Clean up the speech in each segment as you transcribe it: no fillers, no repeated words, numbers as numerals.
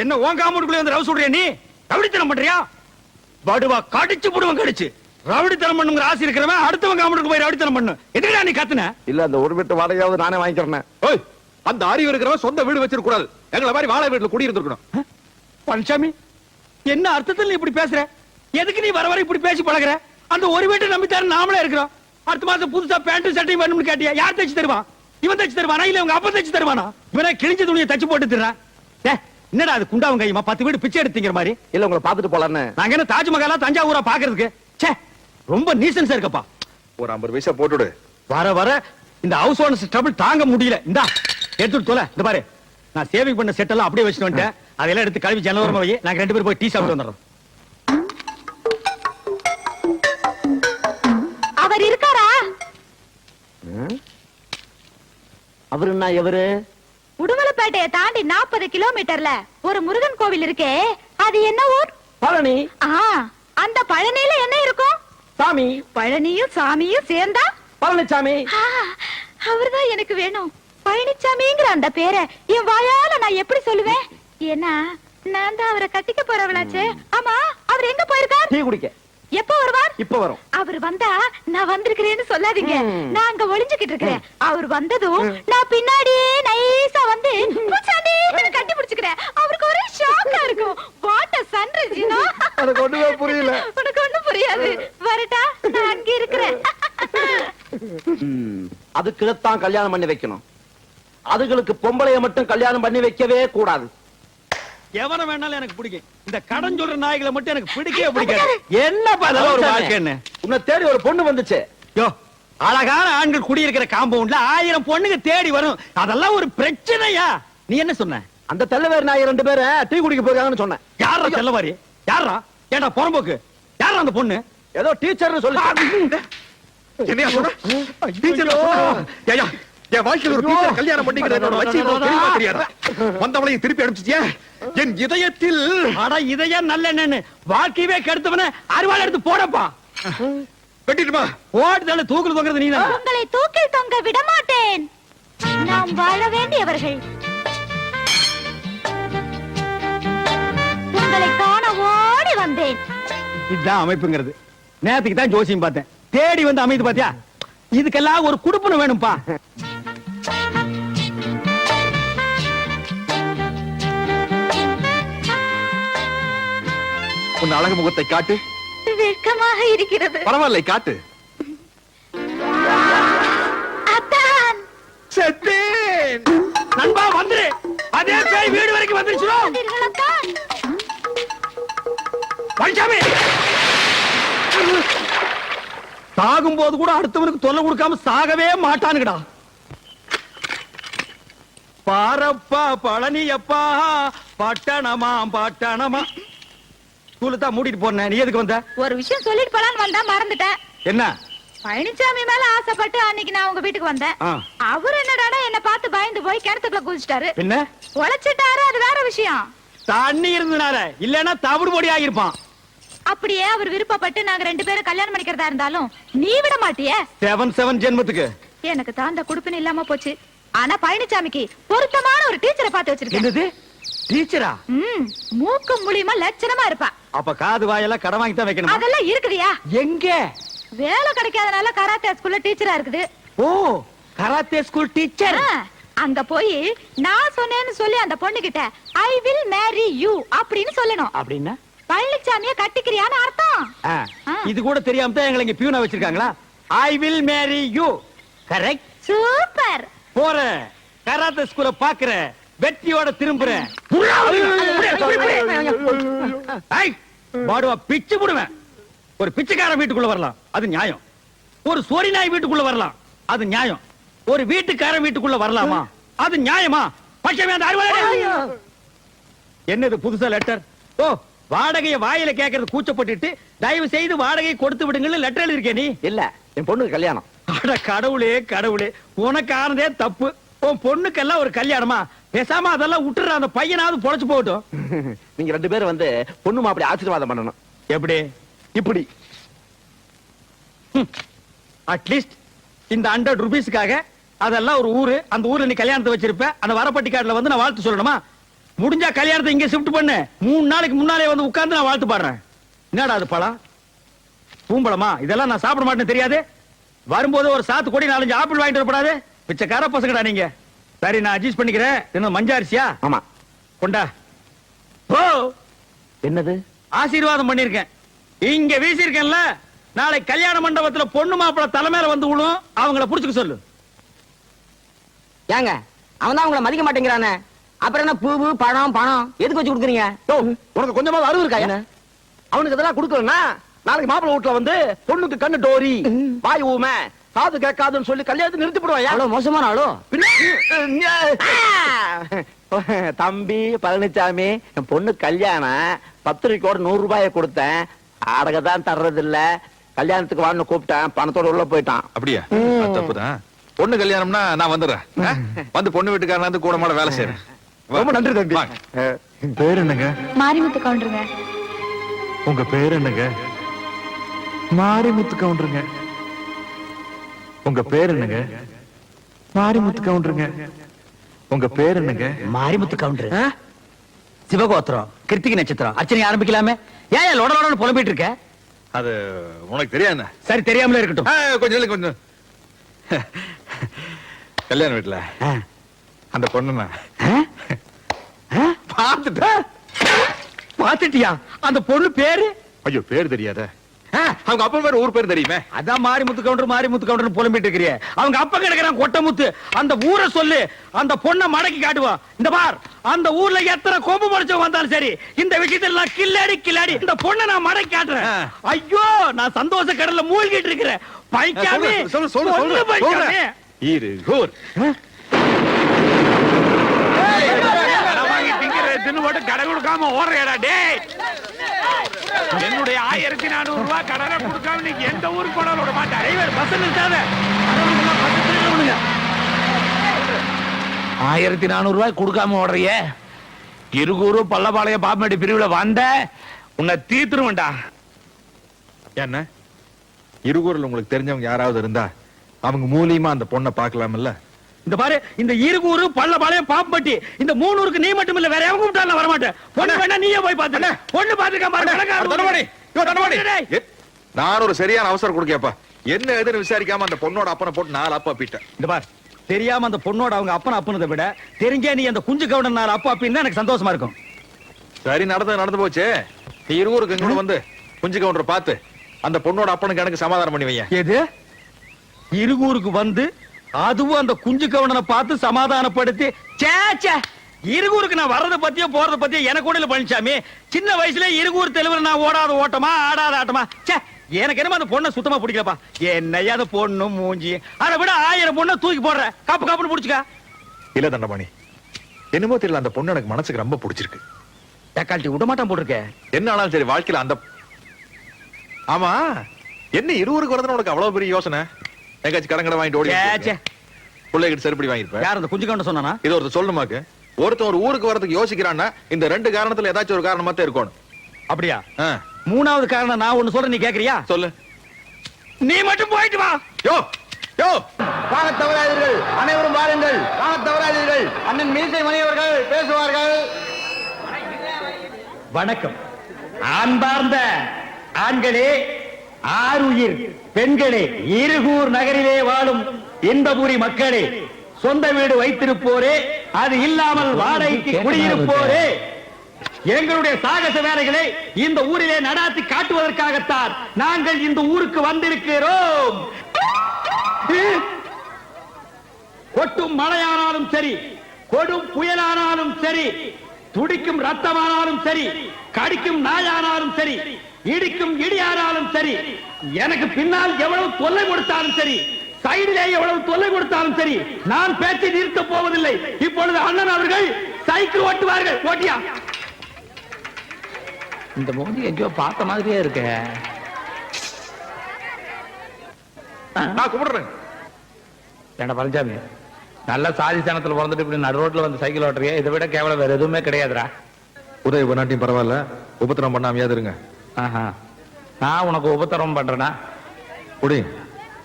என்ன உன் காம்பவுண்டுக்குள்ள வந்து ரவு சொல்றியா? நீ ரவுடித்தனம் பண்றியா? படுவா கடிச்சு புடுவன் கடிச்சு. ரவுடித்தனம் பண்ணுங்கிற ஆசை இருக்கிறவன் அடுத்தவன் காம்பவுண்டுக்கு போய் ரவுடித்தனம் பண்ணு. எதுக்குடா நீ கத்துன? இல்ல அந்த ஒரு வீட்டு வாடகையாவது நானே வாங்கிக்கிறேன். ஓய், அந்த அறிவு இருக்கிறவன் சொந்த வீடு வச்சிருக்க கூடாது. எங்களை மாதிரி வாழை வீட்டுல குடி இருந்திருக்கணும். பழனிசாமி, என்ன அர்த்தத்தில் நீ இப்படி பேசுற? எதுக்கு நீ வர வர இப்படி பேசி பழகுற? அந்த ஒரு வீட்டை நம்பித்தாரு நாமளே இருக்கிறோம். அடுத்த மாசம் புதுசா பேண்ட் சட்டையும் வேணும்னு கேட்டியா? யார் தச்சு தருவான்? இவன் தச்சு தருவானா இல்ல உங்க அப்பா தச்சு தருவானா? இவனே கிழிஞ்ச துணியை தச்சு போட்டு தர்றான். என்னடா அது குண்டாவும் கையுமா 10 வீடு பிச்சை எடுத்தீங்கிற மாதிரி? இல்ல உங்களை பாத்துட்டு போலான்னு. நாங்க என்ன தாஜ்மஹாலா தஞ்சாவூரா பாக்குறதுக்கு? ச்சே, ரொம்ப நீசன்ஸா இருக்கப்பா. ஒரு 50 பைசா போட்டுடு. வர வர இந்த ஹவுஸ் ஓனர்ஸ் ட்ரபிள் தாங்க முடியல. இந்தா எடுத்துட்டு தொலை. இந்த பாரு, நான் சேவிங் பண்ண செட் எல்லாம் அப்படியே வச்சுட்டு வந்துட்டேன். அதெல்லாம் எடுத்து கழுவி ஜன்னலோரமா வை. நாங்க 2 பேரும் போய் டீ சாப்பிட்டு வந்துடுறோம். அவர் இருக்காரா? அவரு என்ன எவரு? உடுமலைப்பேட்டையை தாண்டி 40 கிலோமீட்டர்ல ஒரு முருகன் கோவில் இருக்கே, அது என்ன ஊர்? பழனி. அந்த பழனியில என்ன இருக்கும்? சாமி. பழனியும் சாமியும் சேர்ந்தா பழனிசாமி. அவர்தான் எனக்கு வேணும். பழனிசாமிங்கிற அந்த பேரை என் வாயால நான் எப்படி சொல்லுவேன்? ஏன்னா நான் தான் அவரை கட்டிக்க போறவளாச்சே. ஆமா, அவர் எங்க போயிருக்கார்? டீ குடிக்க. எப்ப வருவார்? இப்ப வரும். அவர் வந்தா நான் வந்திருக்கிறேன்னு சொல்லாதீங்க. நான் அங்க ஒளிஞ்சுக்கிட்டு இருக்கிறேன். அவர் வந்ததும் நான் பின்னாடியே நைஸா வந்து கட்டி பிடிச்சுக்கிறேன். அவருக்கு ஒரே ஷாக்கா இருக்கும். What a sunrise, you know? எனக்கு ஒண்ணுமே புரியல. உனக்கு ஒண்ணும் புரியாது. வரட்டா, நான் அங்க இருக்கிறேன். அதுக்குதான் கல்யாணம் பண்ணி வைக்கணும். அதுகளுக்கு பொம்பளைய மட்டும் கல்யாணம் பண்ணி வைக்கவே கூடாது. எவன வேணாலும் எனக்கு பிடிக்கும். இந்த கடன் சொல்ற நாய்களை மட்டும் எனக்கு பிடிக்கவே பிடிக்காது. என்ன பாதல ஒரு வாழ்க்கைன்னு. உன்னை தேடி ஒரு பொண்ணு வந்துச்சு. யோ, அழகான ஆண்கள் குடியிருக்கிற காம்பவுண்ட்ல 1000 பொண்ணுங்க தேடி வரும். அதெல்லாம் ஒரு பிரச்சனையா? நீ என்ன சொன்ன? அந்த தெல்லவேறு நாய் 2 பேரை டீ குடிக்க போயிருக்காங்கன்னு சொன்னேன். யாரா தெல்லவாரி? யாரா? ஏண்டா புறம்போக்கு? யாரா அந்த பொண்ணு? ஏதோ டீச்சர்னு சொல்லி. என்னையா சொல்ற? டீச்சர் ஏயா, என் வாழ்க்கையில் ஒரு டீச்சர் கல்யாணம் பண்ணிக்கிறது என்னோட லட்சியம் தெரியுமா தெரியாதா? வந்தவளையும் திருப்பி அனுப்பிச்சிட்டியா? என் இதயத்தில் அட இதயம் நல்ல என்னன்னு வாழ்க்கையவே கெடுத்தவன அறுவாள் எடுத்து போடப்பா. வெட்டிடுமா? ஓடுதல தூக்குல தொங்குறது நீ தான். உங்களை தூக்கில் தொங்க விட மாட்டேன். நாம் வாழ வேண்டியவர்கள். உங்களை காண ஓடி வந்தேன். இதுதான் அமைப்புங்கிறது. நேத்துக்கு தான் ஜோசியம் பார்த்தேன். தேடி வந்து அமைது பாத்தியா? இதுக்கெல்லாம் ஒரு குடுப்பன வேணும்பா. உன் அழகு முகத்தை காட்டு. வெட்கமாக இருக்கிறது. பரவாயில்லை, காட்டு. அத்தான், செத்தேன். நண்பா வந்துரு. அதே பேய் வீடு வரைக்கும் வந்துருச்சு. அத்தான். பழனிசாமி, சாகும் போது கூட அடுத்தவனுக்கு தொல்லை கொடுக்காம சாகவே மாட்டானுங்கடா. பாரப்பா பழனியப்பா பட்டணமா பட்டணமா. ஸ்கூலுக்கு தான் மூடிட்டு போனேன். நீ எதுக்கு வந்த? ஒரு விஷயம் சொல்லிட்டு போலான்னு வந்தா மறந்துட்டேன். என்ன? பழனிசாமி மேல ஆசைப்பட்டு அன்னைக்கு நான் உங்க வீட்டுக்கு வந்தேன். அவர் என்னடா என்ன பார்த்து பயந்து போய் கிணத்துக்குள்ள குதிச்சிட்டாரு. என்ன? உழைச்சிட்டாரு, அது வேற விஷயம். தண்ணி இருந்தனால, இல்லன்னா தவிடு பொடி ஆகிருப்பான். அப்படியே அவர் விருப்பப்பட்டு நாங்க 2 பேரும் கல்யாணம் பண்ணிக்கிறதா இருந்தாலும் நீ விட மாட்டியே. 7 ஜென்மத்துக்கு எனக்கு தான் அந்த குடுப்பின இல்லாம போச்சு. ஆனா பழனிசாமிக்கு பொருத்தமான ஒரு டீச்சரை பார்த்து வச்சிருக்கேன். என்னது? டீச்சரா? மூக்கு மூலியமா லட்சணமா இருப்பா. அப்ப காது வாயெல்லாம் கடன் வாங்கி தான் வைக்கணும். அதெல்லாம் இருக்குதியா? எங்க? வேலை கிடைக்காதனால கராத்தே ஸ்கூல்ல டீச்சரா இருக்குது. ஓ, கராத்தே ஸ்கூல் டீச்சர். அங்க போய் நான் சொன்னேன்னு சொல்லி அந்த பொண்ணு கிட்ட ஐ வில் மேரி யூ அப்படின்னு சொல்லணும். அப்படின்னா பழனிசாமிய கட்டிக்கிறியான்னு அர்த்தம். இது கூட தெரியாம தான் எங்களை இங்க பியூனா வச்சிருக்காங்களா? I will marry you. Correct. Super. போற கராத்தே ஸ்கூல பாக்குற, வெற்றியோட திரும்புறேன். பாடுவா பிச்சு புடுவேன். ஒரு பிச்சைக்காரன் வீட்டுக்குள்ள வரலாம், அது நியாயம். ஒரு சோரி நாய் வீட்டுக்குள்ள வரலாம், அது நியாயம். ஒரு வீட்டுக்காரன் வீட்டுக்குள்ள வரலாமா? அது நியாயமா? என்னது புதுசா லெட்டர்? ஓ, வாடகையை வாயில கேட்கறது கூச்சப்பட்டுட்டு தயவு செய்து வாடகை கொடுத்து விடுங்கன்னு லெட்டர் எழுதிருக்கே நீ? இல்ல, என் பொண்ணுக்கு கல்யாணம். அட கடவுளே கடவுளே, உனக்கு ஆனதே தப்பு. உன் பொண்ணுக்கெல்லாம் ஒரு கல்யாணமா? பேசாம அதெல்லாம் விட்டுற, அந்த பையனாவது பொழைச்சு போகட்டும். நீங்க 2 பேரும் வந்து பொண்ணு மாப்பிள்ளை ஆசீர்வாதம் பண்ணணும். எப்படி? இப்படி. அட்லீஸ்ட் இந்த 100 ரூபீஸ்க்காக அதெல்லாம் ஒரு ஊரு. அந்த ஊர்ல நீ கல்யாணத்தை வச்சிருப்ப. அந்த வரப்பட்டிக்காட்டுல வந்து நான் வாழ்த்து சொல்லணுமா? முடிஞ்சா கல்யாணத்தை இங்க ஷிஃப்ட் பண்ணு. 3 நாளைக்கு முன்னாலே வந்து உட்கார்ந்து நான் வாழ்த்து பாடுறேன். என்னடா அது பழம்? பூம்பழமா? இதெல்லாம் நான் சாப்பிட மாட்டேன்னு தெரியாது? வரும்போது ஒரு சாத்து கொடி 4-5 ஆப்பிள் வாங்கிட்டு வரப்படாது? பிச்சைக்கார பசங்கடா நீங்க. சரி, நான் அட்ஜஸ்ட் பண்ணிக்கிறேன். என்ன மஞ்சாரிசியா? ஆமா. கொண்டா. ஓ, என்னது? ஆசீர்வாதம் பண்ணிருக்கேன். இங்க வீசிருக்கேன்ல, நாளை கல்யாண மண்டபத்துல பொண்ணு மாப்பிள தலைமையில வந்து விழும். அவங்கள புடிச்சுக்க சொல்லு. ஏங்க அவன் தான் உங்களை மதிக்க மாட்டேங்கிறானே, அப்புறம் என்ன பூவு பழம் பணம் எதுக்கு வச்சு கொடுக்குறீங்க? உனக்கு கொஞ்சமாவது அறிவு இருக்கா? என்ன அவனுக்கு இதெல்லாம் கொடுக்கலன்னா நாளைக்கு மாப்பிள்ளை வீட்டுல வந்து பொண்ணுக்கு கண்ணு டோரி, வாய் ஊமை, காது கேட்காதுன்னு சொல்லி கல்யாணத்தை நிறுத்தி போடுவாயா? அவ்வளவு மோசமான ஆளோ? தம்பி பழனிசாமி, என் பொண்ணு கல்யாணம் பத்திரிக்கையோட 100 ரூபாயை கொடுத்தேன். அடகதான் தர்றது இல்ல. கல்யாணத்துக்கு வான்னு கூப்பிட்டேன், பணத்தோட உள்ள போயிட்டான். அப்படியா? தப்புதான். பொண்ணு கல்யாணம்னா நான் வந்துடுறேன். வந்து பொண்ணு வீட்டுக்காரன் வந்து கூட மாட வேலை செய்யறேன். ரொம்ப நன்றி தம்பி. பேர் என்னங்க? மாரிமுத்து கவுண்டருங்க. உங்க பேர் என்னங்க? மாரிமுத்து கவுண்டருங்க. உங்க பேர் என்னங்க? மாரிமுத்து கவுண்டருங்க. உங்க பேர் என்னங்க? மாரிமுத்து கவுண்டர். சிவகோத்திரம், கிருத்திகை நட்சத்திரம். அர்ச்சனை ஆரம்பிக்கலாமே. ஏன் லொடலோட புலம்பிட்டு இருக்க? அது உனக்கு தெரியாது. சரி, தெரியாமலே இருக்கட்டும். கொஞ்சம் கொஞ்சம். கல்யாண வீட்டுல அந்த பொண்ணு பாத்துட்டியா? அந்த பொண்ணு பேரு? ஐயோ, பேர் தெரியாத? அவங்க அப்பா பேர், ஊர் பேர் தெரியுமே. அதான் மாரிமுத்து கவுண்டர் மாரிமுத்து கவுண்டர் புலம்பிட்டு இருக்கிறிய. அவங்க அப்பா கிடக்குறான் கொட்டமுத்து. அந்த ஊரை சொல்லு, அந்த பொண்ணை மடக்கி காட்டுவான். இந்த பார், அந்த ஊர்ல எத்தனை கொம்பு முளைச்சவங்க வந்தாலும் சரி, இந்த விஷயத்துல நான் கில்லாடி கில்லாடி இந்த பொண்ணை நான் மடக்கி காட்டுறேன். ஐயோ, நான் சந்தோஷ கடல்ல மூழ்கிட்டு இருக்கிறேன். பைக்காமே சொல்லு பைக்காமே. இருகூர் கடை கொடுக்காம ஓடுறா டேய். என்னுடைய 1400 ரூபாய் கடனை கொடுக்காம நீங்க எந்த ஊருக்கு போனாலும் விட மாட்டேன். பஸ் நிறுத்தாத. 1400 ரூபாய் கொடுக்காம ஓடுறிய? இருகூரு பல்லபாளைய பாப்பமேடு பிரிவுல வந்த உன்னை தீர்த்துருவேன்டா. என்ன இருகூர்ல உங்களுக்கு தெரிஞ்சவங்க யாராவது இருந்தா அவங்க மூலியமா அந்த பொண்ணை பார்க்கலாம்ல? இந்த பாரு, இந்த இருகூரு பல்லபாளையம் பாப்பம்பட்டி இந்த 3 ஊருக்கு நீ மட்டும் இல்ல, வேற எவங்க கூப்பிட்டாலும் வர மாட்டேன். பொண்ணு வேணா நீயே போய் பாத்து. பொண்ணு பாத்துக்க பாருங்க. நான் ஒரு சரியான அவசரம் கொடுக்கப்பா. என்ன எதுன்னு விசாரிக்காம அந்த பொண்ணோட அப்பனை போட்டு 4 அப்பா பீட்டேன். இந்த பார், தெரியாம அந்த பொண்ணோட அவங்க அப்பனை அப்புனதை விட தெரிஞ்சே நீ அந்த குஞ்சு கவுடன் 4 அப்பா அப்படின்னு எனக்கு சந்தோஷமா இருக்கும். சரி, நடந்து போச்சு. நீ இருகூருக்கு எங்க வந்து குஞ்சு கவுண்டரை பார்த்து அந்த பொண்ணோட அப்பனுக்கு எனக்கு சமாதானம் பண்ணி வைய. எது? இருகூருக்கு வந்து அதுவும் அந்த குஞ்சு கவுண்டனை பார்த்து சமாதானப்படுத்தி? இருகூருக்கு நான் வர்றதை பத்தியோ போறதை பத்தியோ எனக்கு கூட பழனிசாமி. சின்ன வயசுல இருகூர் தெலுங்குல நான் ஓடாத ஓட்டமா ஆடாத ஆட்டமா. எனக்கு என்னமா அந்த பொண்ணை சுத்தமா பிடிக்கலப்பா. என்னையா அந்த பொண்ணு மூஞ்சி, அதை விட 1000 பொண்ணை தூக்கி போடுற. காப்பு காப்புன்னு பிடிச்சுக்க. இல்ல தண்டபாணி, என்னமோ தெரியல, அந்த பொண்ணு எனக்கு மனசுக்கு ரொம்ப பிடிச்சிருக்கு. தக்காளி விட மாட்டான் போட்டிருக்க. என்ன ஆனாலும் சரி, வாழ்க்கையில அந்த ஆமா என்ன இருவருக்கு வரதுன்னு உனக்கு அவ்வளவு பெரிய யோசனை? எங்காச்சும் கடங்கடை வாங்கிட்டு ஓடி பிள்ளைகிட்ட செருப்படி வாங்கிருப்பேன். யார் அந்த குஞ்சு கவுண்டன் சொன்னானா? இது ஒருத்தர் சொல்லுமாக்கு. ஒருத்தன் ஒரு ஊருக்கு வரதுக்கு யோசிக்கிறான்னா இந்த 2 காரணத்துல ஏதாச்சும் ஒரு காரணமா தான் இருக்கணும். அப்படியா? 3வது காரணம் நான் ஒண்ணு சொல்றேன், நீ கேக்குறியா? சொல்லு. நீ மட்டும் போயிட்டு வா. யோ யோ, வாங்க தவறாதீர்கள், அனைவரும் வாருங்கள். வாங்க தவறாதீர்கள், அண்ணன் மீசை மணி அவர்கள் பேசுவார்கள். வணக்கம். அன்பார்ந்த ஆண்களே, ஆருயிர் பெண்களே, இருகூர் நகரிலே வாழும் இன்பபுரி மக்களே, சொந்த வீடு வைத்திருப்போரே, அது இல்லாமல் வாடகைக்கு குடியிருப்போரே, எங்களுடைய சாகச வேலைகளை இந்த ஊரிலே நடாத்தி காட்டுவதற்காகத்தான் நாங்கள் இந்த ஊருக்கு வந்திருக்கிறோம். கொட்டும் மழையானாலும் சரி, கொடும் புயலானாலும் சரி, துடிக்கும் ரத்தமானாலும் சரி, கடிக்கும் நாயானாலும் சரி, இடிக்கும் இடியானாலும் சரி, எனக்கு பின்னால் எவ்வளவு தொல்லை கொடுத்தாலும் சரி, சைடிலே எவ்வளவு தொல்லை கொடுத்தாலும் சரி, நான் பேச்சை நிறுத்த போவதில்லை. இப்பொழுது அண்ணன் அவர்கள் சைக்கிள் ஓட்டுவார்கள். ஓட்டியா? இந்த மோதி எங்கேயோ பார்த்த மாதிரியே இருக்க. நான் கும்பிடுறேன். ஏண்டா பழனிசாமி, நல்ல சாதி சாணத்துல பிறந்துட்டு இப்படி நடு ரோட்ல வந்து சைக்கிள் ஓட்டுறியா? இதை விட கேவலம் வேற எதுவுமே கிடையாதுடா. உதவி பண்ணாட்டியும் பரவாயில்ல, உபத்திரம் பண்ணாமையாவது இருங்க. நான் உனக்கு உபத்திரம் பண்றேனா? குடி,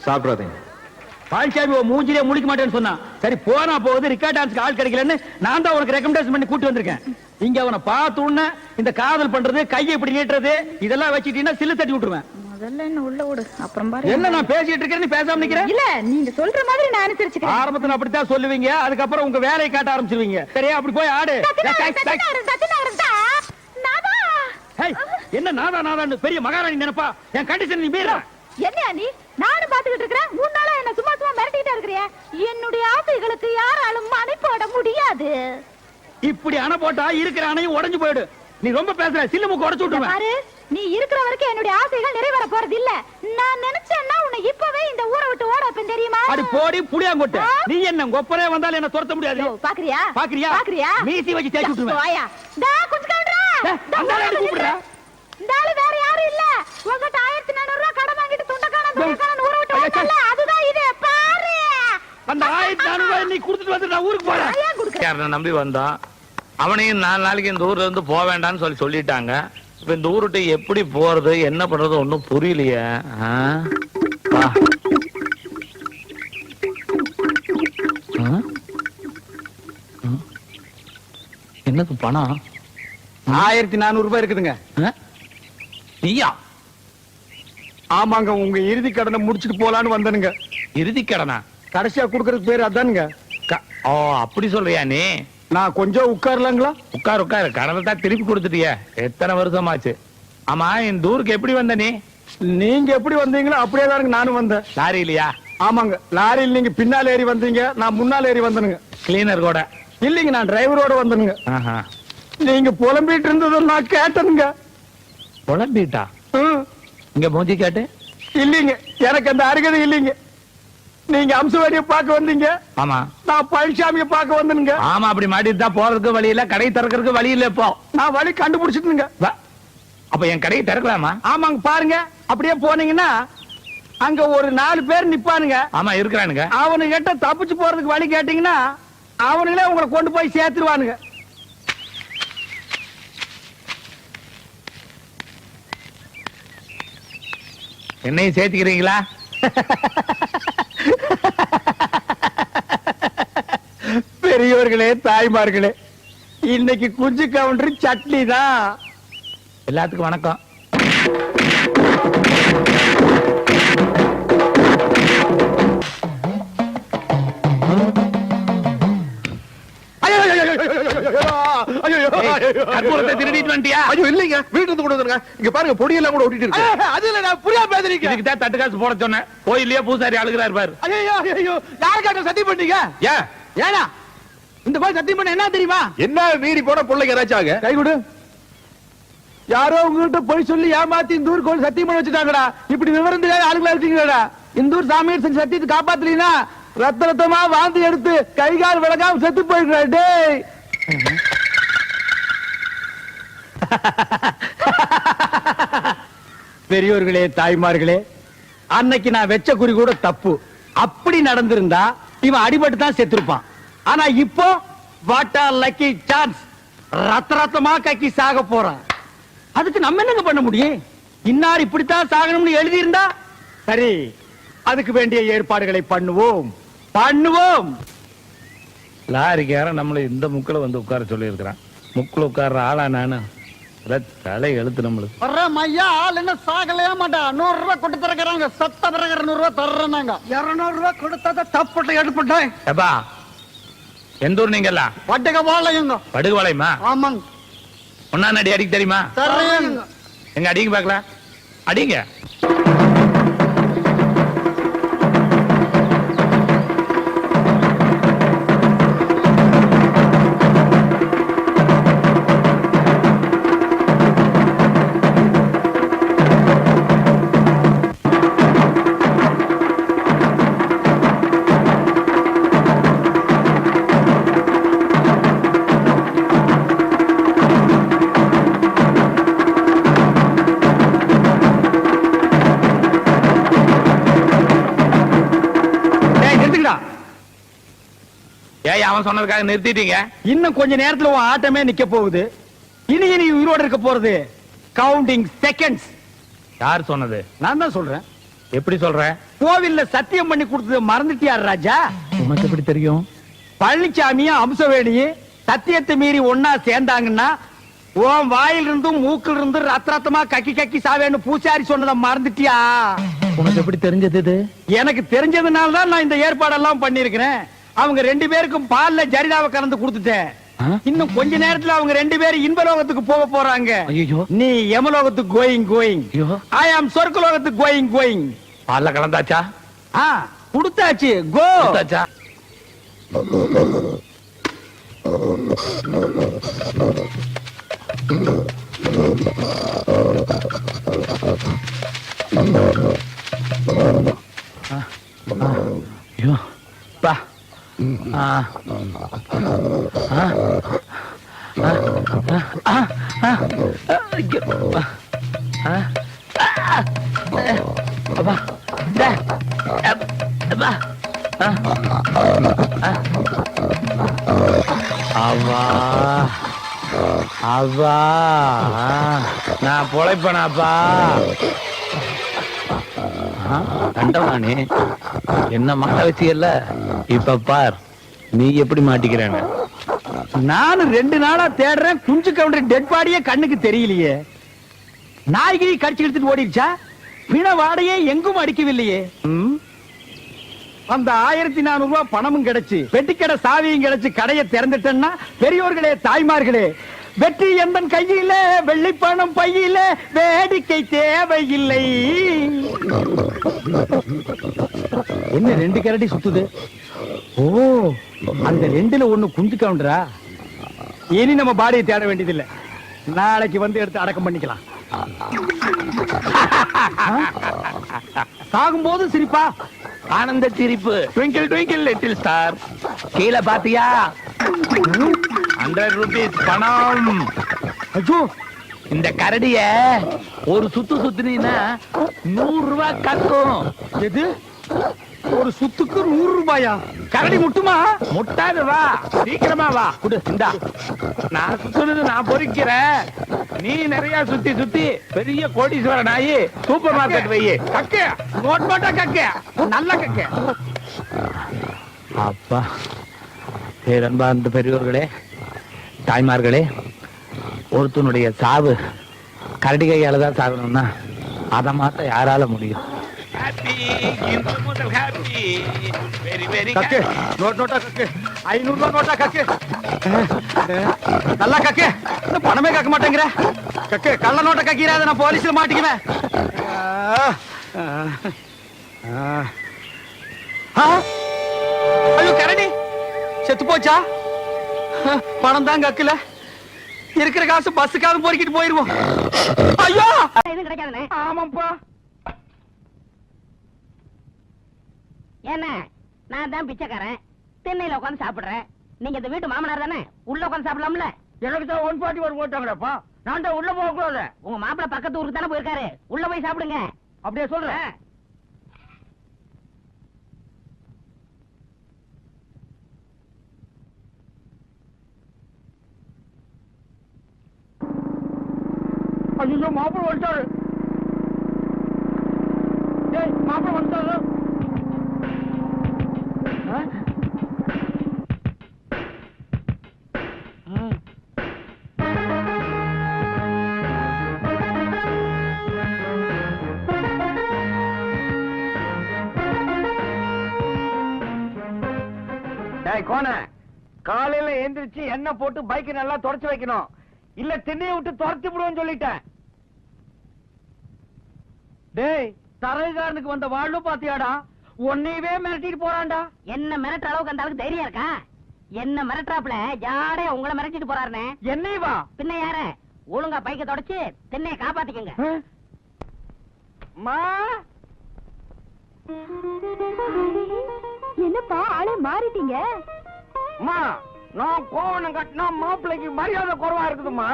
சாப்பிடாதீங்க. பால்சாமி மூஞ்சிலே முழிக்க மாட்டேன்னு சொன்னான். சரி போனா போகுது, ரிக்கார்ட் டான்ஸ்க்கு ஆள் கிடைக்கலன்னு நான் தான் உனக்கு ரெக்கமெண்டேஷன் பண்ணி கூட்டி வந்திருக்கேன். இங்க அவனை பார்த்த உடனே இந்த காதல் பண்றது, கையை இப்படி நீட்டுறது இதெல்லாம் வச்சுட்டீங்கன்னா சில்லு தட்டி விட்டுருவேன். முதல்ல என்ன உள்ள விடு, அப்புறம் பாரு. என்ன நான் பேசிட்டு இருக்கேன், நீ பேசாம நிக்கிற? இல்ல நீங்க சொல்ற மாதிரி நான் அனுசரிச்சுக்கிறேன். ஆரம்பத்துல அப்படித்தான் சொல்லுவீங்க, அதுக்கப்புறம் உங்க வேலையை காட்ட ஆரம்பிச்சிருவீங்க. சரியா, அப்படி போய் ஆடு. ஹேய், என்ன நாதா நாதான்னு பெரிய மகாராணி நினைப்பா? என் கண்டிஷன் நீ மீற. என்ன நீ? நானும் பாத்துக்கிட்டு இருக்கிறேன். 3 நாளா என்ன சும்மா சும்மா மிரட்டிக்கிட்டே இருக்கிறியே. என்னுடைய ஆசைகளுக்கு யாராலும் அணை போட முடியாது. இப்படி அணை போட்டா இருக்கிற அணையும் உடைஞ்சு போயிடு. நீ ரொம்ப பேசுற, சில்லு மூக்கு உடைச்சு விட்டுருவேன். பாரு, நீ இருக்கிற வரைக்கும் என்னுடைய ஆசைகள் நிறைவேற போறது இல்ல. நான் நினைச்சேன்னா உன்னை இப்பவே இந்த ஊரை விட்டு ஓட வைப்பேன், தெரியுமா? அடி போடி புளியாங்கொட்டை. நீ என்ன கொப்பரே வந்தாலும் என்ன துரத்த முடியாது. பாக்குறியா பாக்குறியா பாக்குறியா? மீசி வச்சு தேய்ச்சி விட்டுருவேன். வாயா டா, கொஞ்சம் கவுண்டரா. அந்த ஆளு கூப்பிடுறா. இந்த ஆளு வேற யாரும் இல்ல. உங்ககிட்ட 1400 ரூபாய் கடன் வாங்கிட்டு துண்டக்காரன் ஊரை விட்டு ஓடல. அதுதான் இது, பாரு. அந்த 1400 ரூபாய் நீ கொடுத்துட்டு வந்து நான் ஊருக்கு போறேன். ஏன் குடுக்குற? யாரனை நம்பி வந்தான், அவனையும் 4 நாளைக்கு இந்த ஊர்ல இருந்து போக வேண்டாம்னு சொல்லிட்டாங்க. இப்ப இந்த ஊருட்டு எப்படி போறது, என்ன பண்றது ஒண்ணும் புரியலையே. வா. என்னது பணம்? 1400 ரூபாய் இருக்குதுங்க. நீயா? ஆமாங்க, உங்க இறுதி கடனை முடிச்சிட்டு போலான்னு வந்தனுங்க. இறுதி கடனா? கடைசியா குடுக்கறதுக்கு பேர் அதானுங்க. ஓ அப்படி சொல்றியா நீ? நான் கொஞ்சம் உட்காரலாங்களா? உட்காரு உட்காரு, கடனை தான் திருப்பி கொடுத்துட்டிய. எத்தனை வருஷமாச்சு? ஆமா, இந்த ஊருக்கு எப்படி வந்த நீ? நீங்க எப்படி வந்தீங்களோ அப்படியே தானுங்க நானும் வந்தேன். லாரி இல்லையா? ஆமாங்க, லாரியில் நீங்க பின்னால ஏறி வந்தீங்க, நான் முன்னால ஏறி வந்தனுங்க. கிளீனர் கூட? இல்லைங்க, நான் டிரைவரோட வந்தனுங்க. ஆஹா. நீங்க புலம்பிட்டு இருந்ததை நான் கேட்டனுங்க. புலம்பிட்டா? ம். இங்க மூஞ்சி கேட்டு. இல்லைங்க, எனக்கு அந்த அருகதை இல்லைங்க. நீங்க அம்சவாடியை பார்க்க வந்தீங்க, ஆமா. நான் பழனிசாமியை பார்க்க வந்தனுங்க. ஆமா, அப்படி மாட்டிட்டு தான் போறதுக்கு வழி இல்ல, கடை திறக்கிறதுக்கு வழி இல்ல இப்போ. நான் வழி கண்டுபிடிச்சிட்டுங்க. வா. அப்ப என் கடையை திறக்கலாமா? ஆமாங்க, பாருங்க, அப்படியே போனீங்கன்னா அங்க ஒரு 4 பேர் நிப்பானுங்க. ஆமா இருக்கிறானுங்க. அவனு கிட்ட தப்பிச்சு போறதுக்கு வழி கேட்டீங்கன்னா அவனுங்களே உங்களை கொண்டு போய் சேர்த்துருவானுங்க. என்னையும் சேர்த்துக்கிறீங்களா? பெரியவர்களே, தாய்மார்களே, இன்னைக்கு குஞ்சு கவுண்டர் சட்னி தான். எல்லாத்துக்கும் வணக்கம். கற்பூரத்தை திருடிட்டு வந்துட்டியா? ஐயோ இல்லைங்க, வீட்டுல இருந்து கொண்டு வந்துருங்க. இங்க பாருங்க, பொடியெல்லாம் கூட ஒட்டிட்டு இருக்கு. அதுல நான் புரியா பேசுறீங்க. இதுக்கு தான் தட்டு காசு போட சொன்னேன். கோயில்லயே பூசாரி அழுகிறாரு பாரு. ஐயோ ஐயோ, யாருக்காக சத்தியம் பண்ணீங்க? ஏன் ஏனா இந்த மாதிரி சத்தியம் பண்ண என்ன தெரியுமா? என்ன மீறி போன பிள்ளைங்க ஏதாச்சாங்க? கை கொடு. யாரோ உங்ககிட்ட போய் சொல்லி ஏமாத்தி இந்த ஊர் கோயில் சத்தியம் பண்ண வச்சுட்டாங்கடா. இப்படி விவரம் தெரியாத ஆளுங்களா இருக்கீங்கடா. இந்த ஊர் சாமியார் செஞ்ச சத்தியத்தை காப்பாத்தலீனா ரத்த ரத்தமா வாந்தி எடுத்து கை கால் விளக்காம செத்து போயிருக்கா. டேய், பெரியோர்களே, தாய்மார்களே, அன்னைக்கு நான் வெச்ச குறி கூட தப்பு. அப்படி நடந்திருந்தா இவன் அடிபட்டு தான் செத்துருப்பான். ஆனா இப்போ வாட் ஆர் லக்கி சான்ஸ், ரத்த ரத்தமா கக்கி சாக போறான். அதுக்கு நம்ம என்னங்க பண்ண முடியும்? இன்னார் இப்படித்தான் சாகணும்னு எழுதி இருந்தா சரி, அதுக்கு வேண்டிய ஏற்பாடுகளை பண்ணுவோம் பண்ணுவோம். லாரிக்காரன் நம்மள இந்த முக்குல வந்து உட்கார சொல்லி இருக்கிறான். முக்குல உட்கார்ற ஆளா நானு? தலை எழுத்து நம்மளுக்கு. வர்ற மையா ஆள் என்ன சாகலையா மாட்டா. 100 ரூபாய் கொண்டு தரக்குறாங்க, சத்த பிறகு 200 ரூபாய் தர்றாங்க. 200 ரூபாய் கொடுத்தா தப்புட்டு எடுப்பட்டேன். எப்பா எந்த ஊர் நீங்க எல்லாம்? வட்டக வாழையுங்க. படுகுவாளையமா? ஆமாங்க. ஒன்னா அடி அடிக்க தெரியுமா? தர்றேங்க. எங்க அடிங்க பாக்கலாம், அடிங்க. ஏய், அவன் சொன்னதுக்காக நிறுத்திட்டீங்க? இன்னும் கொஞ்ச நேரத்துல உன் ஆட்டமே நிக்க போகுது. இனி நீ உயிரோட இருக்க போறது கவுண்டிங் செகண்ட்ஸ். யார் சொன்னது? நான் தான் சொல்றேன். எப்படி சொல்ற? கோவில்ல சத்தியம் பண்ணி கொடுத்தது மறந்துட்டியார் ராஜா? உனக்கு எப்படி தெரியும்? பழனிசாமியும் அம்சவேணியும் சத்தியத்தை மீறி ஒன்னா சேர்ந்தாங்கன்னா உன் வாயிலிருந்தும் மூக்கில் இருந்து ரத்தமா கக்கி கக்கி சாவேன்னு பூசாரி சொன்னதை மறந்துட்டியா? உனக்கு எப்படி தெரிஞ்சது இது? எனக்கு தெரிஞ்சதுனால தான் நான் இந்த ஏற்பாடெல்லாம் பண்ணிருக்கிறேன். அவங்க 2 பேருக்கும் பால்ல ஜரிதாவை கலந்து கொடுத்துட்டேன். இன்னும் கொஞ்ச நேரத்துல அவங்க 2 பேரும் இன்பலோகத்துக்கு போக போறாங்க. ஐயோ, நீ யமலோகத்துக்கு கோயிங். ஐ ஆம் சொர்க்கலோகத்துக்கு கோயிங். பால்ல கலந்தாச்சா? கொடுத்தாச்சு. கோ. கொடுத்தாச்சா? ஐயோ பா. அவா நான் பொழைப்பனாப்பா. கண்டவானே என்ன மாட்ட வச்சியல்ல, இப்ப பார் நீ எப்படி மாட்டிக்கிறேன்னு. நானும் 2 நாளா தேடுறேன். குஞ்சு கவுண்டர் டெட் பாடியே கண்ணுக்கு தெரியலையே. நாய்கிரி கடிச்சு எடுத்துட்டு ஓடிடுச்சா? பிண வாடையே எங்கும் அடிக்கவில்லையே. அந்த 1400 ரூபாய் பணமும் கிடைச்சு பெட்டிக்கடை சாவியும் கிடைச்சு கடையை திறந்துட்டேன்னா பெரியோர்களே தாய்மார்களே, வெற்றி எந்தன் கையில வெள்ளி பணம் பையில வேடிக்கை தேவையில்லை. என்ன 2 கரடி சுத்துது? ஓ, அந்த 2ல 1 குஞ்சு கவுண்டரா? இனி நம்ம பாடியை தேட வேண்டியதில்லை. நாளைக்கு வந்து எடுத்து அடக்கம் பண்ணிக்கலாம். சாகும்போது சிரிப்பா? ஆனந்த சிரிப்பு. Twinkle twinkle little star. கீழே பாத்தியா? 100 ரூபீஸ் பணம். ஐயோ, இந்த கரடிய ஒரு சுத்து சுத்தினா 100 ரூபாய் கக்கும். எது? ஒரு சுத்துக்கு 100 ரூபாயா? கரடி முட்டுமா? முட்டாது, வா சீக்கிரமா வா. குடு, இந்தா. நான் சுத்துறது நான் பொறிக்கிறேன். நீ நிறைய சுத்தி சுத்தி பெரிய கோடீஸ்வரன் ஆகி சூப்பர் மார்க்கெட் வையே. கக்க நோட் போட்டா கக்க, நல்ல கக்க. அப்பா, பேரன்பார்ந்த பெரியோர்களே தாய்மார்களே, ஒருத்தனுடைய சாவு கரடி கையால தான் சாகணும்னா அதை மாத்த யாரால முடியும்? கக்கு நோட் நோட்டா கக்கு, 500 ரூபாய் நோட்டா கக்கு. நல்லா கக்கு. பணமே கக்க மாட்டேங்கிற. கக்கு கள்ள நோட்டை கக்கிறாத, நான் போலீஸ்ல மாட்டிக்குவேன். ஐயோ, கரடி செத்து போச்சா? பணம் தான் கக்கல. இருக்கிற காசு பஸ்ஸுக்காவது பொறுக்கிட்டு போயிருவோம். ஐயோ, எதுவும் கிடைக்காதுண்ணே. ஆமாப்பா. என்ன, நான் தான் பிச்சைக்காரன், திண்ணையில உட்காந்து சாப்பிடுறேன். நீங்க இந்த வீட்டு மாமனார் தானே, உள்ள உட்காந்து சாப்பிடலாம்ல? எனக்கு தான் 141 போட்டாங்கப்பா. நான் தான் உள்ள போக கூடாது. உங்க மாப்பிள்ளை பக்கத்து ஊருக்கு தானே போயிருக்காரு, உள்ள போய் சாப்பிடுங்க. அப்படியே சொல்றேன். ஐயோ, மாப்பிள்ளை வந்துட்டாரு. ஏய், மாப்பிள்ளை வந்துட்டாரு. காலையில எந்திரிச்சு எண்ணெய் போட்டு பைக் நல்லா தொடச்சு வைக்கணும், இல்ல திண்ணையை விட்டு துரத்தி விடுவோம் சொல்லிட்டேன். டேய், தரைகாரனுக்கு வந்த வாழ்வு பாத்தியாடா? உன்னையவே மிரட்டிட்டு போறான்டா. என்ன மிரட்டுற அளவுக்கு அந்த அளவுக்கு தைரியம் இருக்கா? என்ன மிரட்டுறாப்ல யாரே உங்களை மிரட்டிட்டு போறாருன்னு. என்னைவா? பின்ன யார? ஒழுங்கா பைக்க தொடச்சு திண்ணையை காப்பாத்திக்கங்க. என்னப்பா ஆளே மாறிட்டீங்க? நான் கோவணம் கட்டினா மாப்பிள்ளைக்கு மரியாதை குறைவா இருக்குதுமா.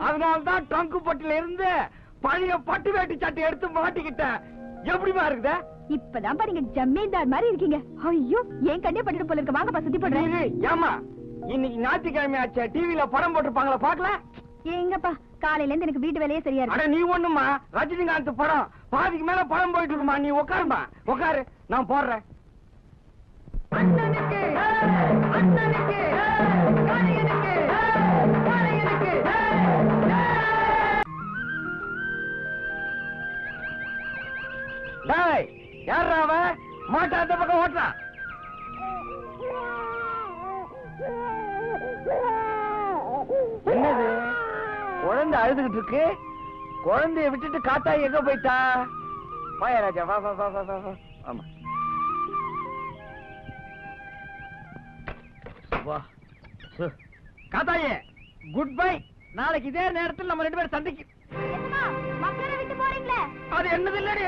அதனாலதான் ட்ரங்க் பட்டில இருந்து பழைய பட்டு வேட்டி சட்டை எடுத்து மாட்டிக்கிட்டேன். எப்படிமா இருக்குதா? இப்பதான் பாருங்க, ஜமீன்தார் மாதிரி இருக்கீங்க. ஐயோ, ஏன் கண்ணே பட்டுட்டு போல இருக்க. வாங்கப்பா சுத்தி போடுறேன். ஏமா, இன்னைக்கு ஞாயிற்றுக்கிழமை ஆச்சு, டிவில படம் போட்டிருப்பாங்களா? பாக்கல? எங்கப்பா காலையில இருந்து எனக்கு வீட்டு வேலையே சரியா அட நீ ஒண்ணுமா ரஜினிகாந்த் படம் பாதிக்கு மேல படம் போயிட்டு இருக்குமா, நீ உட்காருமா உட்காரு, நான் போடுறேன். அண்ணனுக்கு அண்ணனுக்கு காளையனுக்கு காளையனுக்கு. டேய் யாரா அவன் மாட்டா அந்த பக்கம் ஓட்டுறான்? என்னது குழந்தை அழுதுகிட்டு இருக்கு? குழந்தைய விட்டுட்டு காத்தா எங்க போயிட்டா? வாயா ராஜா, வா வா வா வா வா வா. ஆமா வா. காத்தாயே குட் பை. நாளைக்கு இதே நேரத்தில் நம்ம 2 பேரும் சந்திக்கு. மக்களை விட்டு போறீங்களே அது என்னது இல்லடி?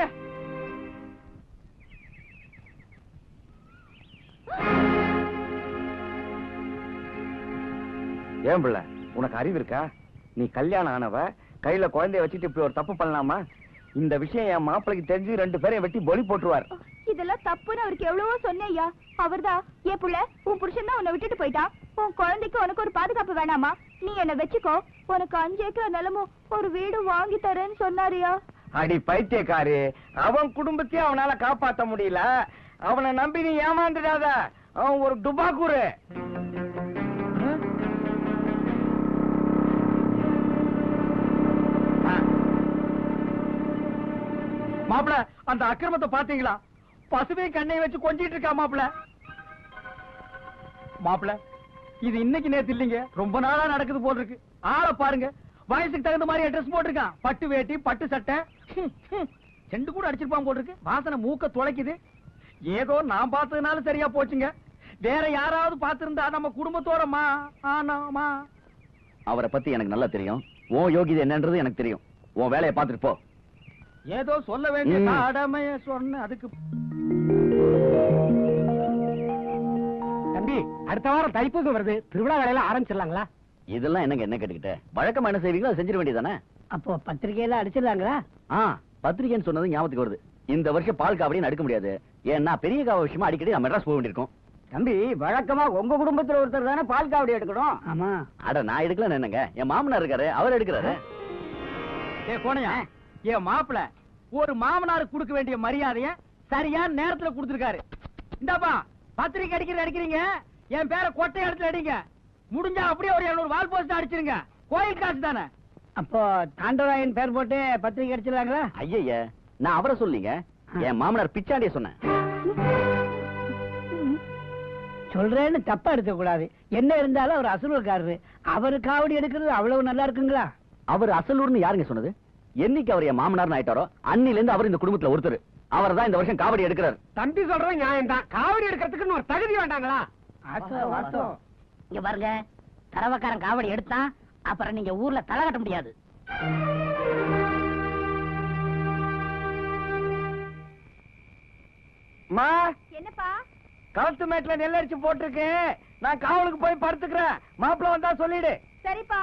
ஏன் பிள்ளை, உனக்கு அறிவு இருக்கா? நீ கல்யாணம் ஆனவ கையில குழந்தைய வச்சுட்டு இப்படி ஒரு தப்பு பண்ணலாமா? இந்த விஷயம் என் மாப்பிளைக்கு தெரிஞ்சு 2 பேரையும் வெட்டி பொலி போட்டுருவார். இதெல்லாம் தப்புன்னு அவருக்கு எவ்வளவோ சொன்னேயா. அவர்தான் ஏன் புள்ள, உன் புருஷன் தான் உன்னை விட்டுட்டு போயிட்டான், உன் குழந்தைக்கு உனக்கு ஒரு பாதுகாப்பு வேணாமா, நீ என்ன வச்சுக்கோ, உனக்கு 5 ஏக்கர் நிலமும் ஒரு வீடு வாங்கி தரேன்னு சொன்னாரியா. அடி பைத்தியக்காரு, அவன் குடும்பத்தையும் அவனால காப்பாத்த முடியல. அவனை நம்பி நீ ஏமாந்துடாத, அவன் ஒரு டுபாக்கூரு. மாப்பிள அந்த அக்கிரமத்தை பாத்தீங்களா? பசுவை கண்ணை வச்சு கொஞ்சிட்டு இருக்கா மாப்பிள. மாப்பிள இது இன்னைக்கு நேத்து இல்லைங்க, ரொம்ப நாளா நடக்குது போல் இருக்கு. ஆளை பாருங்க, வயசுக்கு தகுந்த மாதிரி ட்ரெஸ் போட்டிருக்கான், பட்டு வேட்டி பட்டு சட்டை, செண்டு கூட அடிச்சிருப்பான் போல் இருக்கு. வாசனை மூக்க துளைக்குது. ஏதோ நான் பார்த்ததுனால சரியா போச்சுங்க, வேற யாராவது பார்த்திருந்தா நம்ம குடும்பத்தோட ஆனாமா. அவரை பத்தி எனக்கு நல்லா தெரியும். உன் யோகிதை என்னன்றது எனக்கு தெரியும். உன் வேலையை பார்த்துட்டு போ. ஏதோ சொல்ல வேண்டிய கடமைய சொன்ன அதுக்கு. தம்பி அடுத்த வாரம் தைப்பூசம் வருது, திருவிழா வேலையில ஆரம்பிச்சிடலாங்களா? இதெல்லாம் என்னங்க என்ன கேட்டுக்கிட்ட? வழக்கமா என்ன செய்வீங்களோ செஞ்சிட வேண்டியதானே. அப்போ பத்திரிகையில அடிச்சிடலாங்களா? பத்திரிகைன்னு சொன்னது ஞாபகத்துக்கு வருது. இந்த வருஷம் பால் காவடின்னு அடுக்க முடியாது. ஏன்னா பெரிய காவ விஷயமா அடிக்கடி நான் மெட்ராஸ் போக வேண்டியிருக்கும். தம்பி வழக்கமா உங்க குடும்பத்துல ஒருத்தர் தானே பால் காவடி எடுக்கணும். ஆமா. அட நான் எடுக்கல என்னங்க, என் மாமனார் இருக்காரு, அவர் எடுக்கிறாரு. கோணையா என் மாப்பிள ஒரு மாமனாருக்கு கொடுக்க வேண்டிய மரியாதைய சரியான நேரத்துல கொடுத்திருக்காரு. இந்தாப்பா பத்திரிக்கை அடிக்கிறீங்க, என் பேரை கொட்டை இடத்துல அடிங்க. முடிஞ்சா அப்படியே ஒரு 700 வால் போஸ்ட் அடிச்சிருங்க, கோயில் காசு தானே. அப்போ தாண்டவராயன் பேர் போட்டு பத்திரிக்கை அடிச்சிடலாங்களா? ஐயா நான் அவரை சொல்லிங்க, என் மாமனார் பிச்சாண்டிய சொன்னேன். சொல்றேன்னு தப்பா எடுக்க கூடாது. என்ன இருந்தாலும் அவர் அசுரக்காரரு, அவரு காவடி எடுக்கிறது அவ்வளவு நல்லா இருக்குங்களா? அவர் அசலூர்னு யாருங்க சொன்னது? என்னைக்கு அவர் என் மாமனார் ஆயிட்டாரோ அன்னில இருந்து அவர் இந்த குடும்பத்துல ஒருத்தர். அவர் தான் இந்த வருஷம் காவடி எடுக்கிறார். தம்பி சொல்ற நியாயம் தான், காவடி எடுக்கிறதுக்கு ஒரு தகுதி வேண்டாங்களா? இங்க பாருங்க, தரவக்காரன் காவடி எடுத்தான் அப்புறம் நீங்க ஊர்ல தலை கட்ட முடியாது. என்னப்பா? களத்து மேட்ல நெல்லரிச்சு போட்டிருக்கு, நான் காவலுக்கு போய் படுத்துக்கிறேன். மாப்பிள்ள வந்தா சொல்லிடு. சரிப்பா.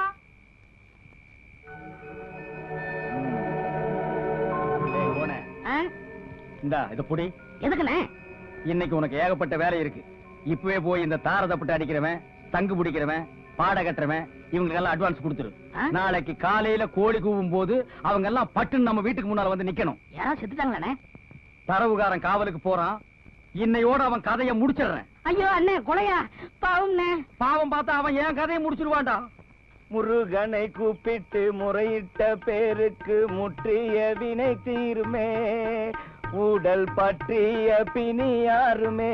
இந்தா இத புடி. எதுக்குண்ணே? இன்னைக்கு உனக்கு ஏகப்பட்ட வேலை இருக்கு. இப்பவே போய் இந்த தாரதப்பட்டு அடிக்கிறவன், தங்கு பிடிக்கிறவன், பாட கட்டுறவன் இவங்களுக்கு எல்லாம் அட்வான்ஸ் கொடுத்துரு. நாளைக்கு காலையில கோழி கூவும் போது அவங்க எல்லாம் பட்டுன்னு நம்ம வீட்டுக்கு முன்னால வந்து நிக்கணும். யாராவது செத்துட்டாங்களாண்ணே? தரவுகாரன் காவலுக்கு போறான், இன்னையோட அவன் கதையை முடிச்சிடுறேன். ஐயோ அண்ணே கொலையா? பாவம்ண்ணே. பாவம் பார்த்தா அவன் என் கதையை முடிச்சிருவான்டா. முருகனை கூப்பிட்டு முறையிட்ட பேருக்கு முற்றிய வினை தீருமே, உடல் பற்றிய பிணி யாருமே.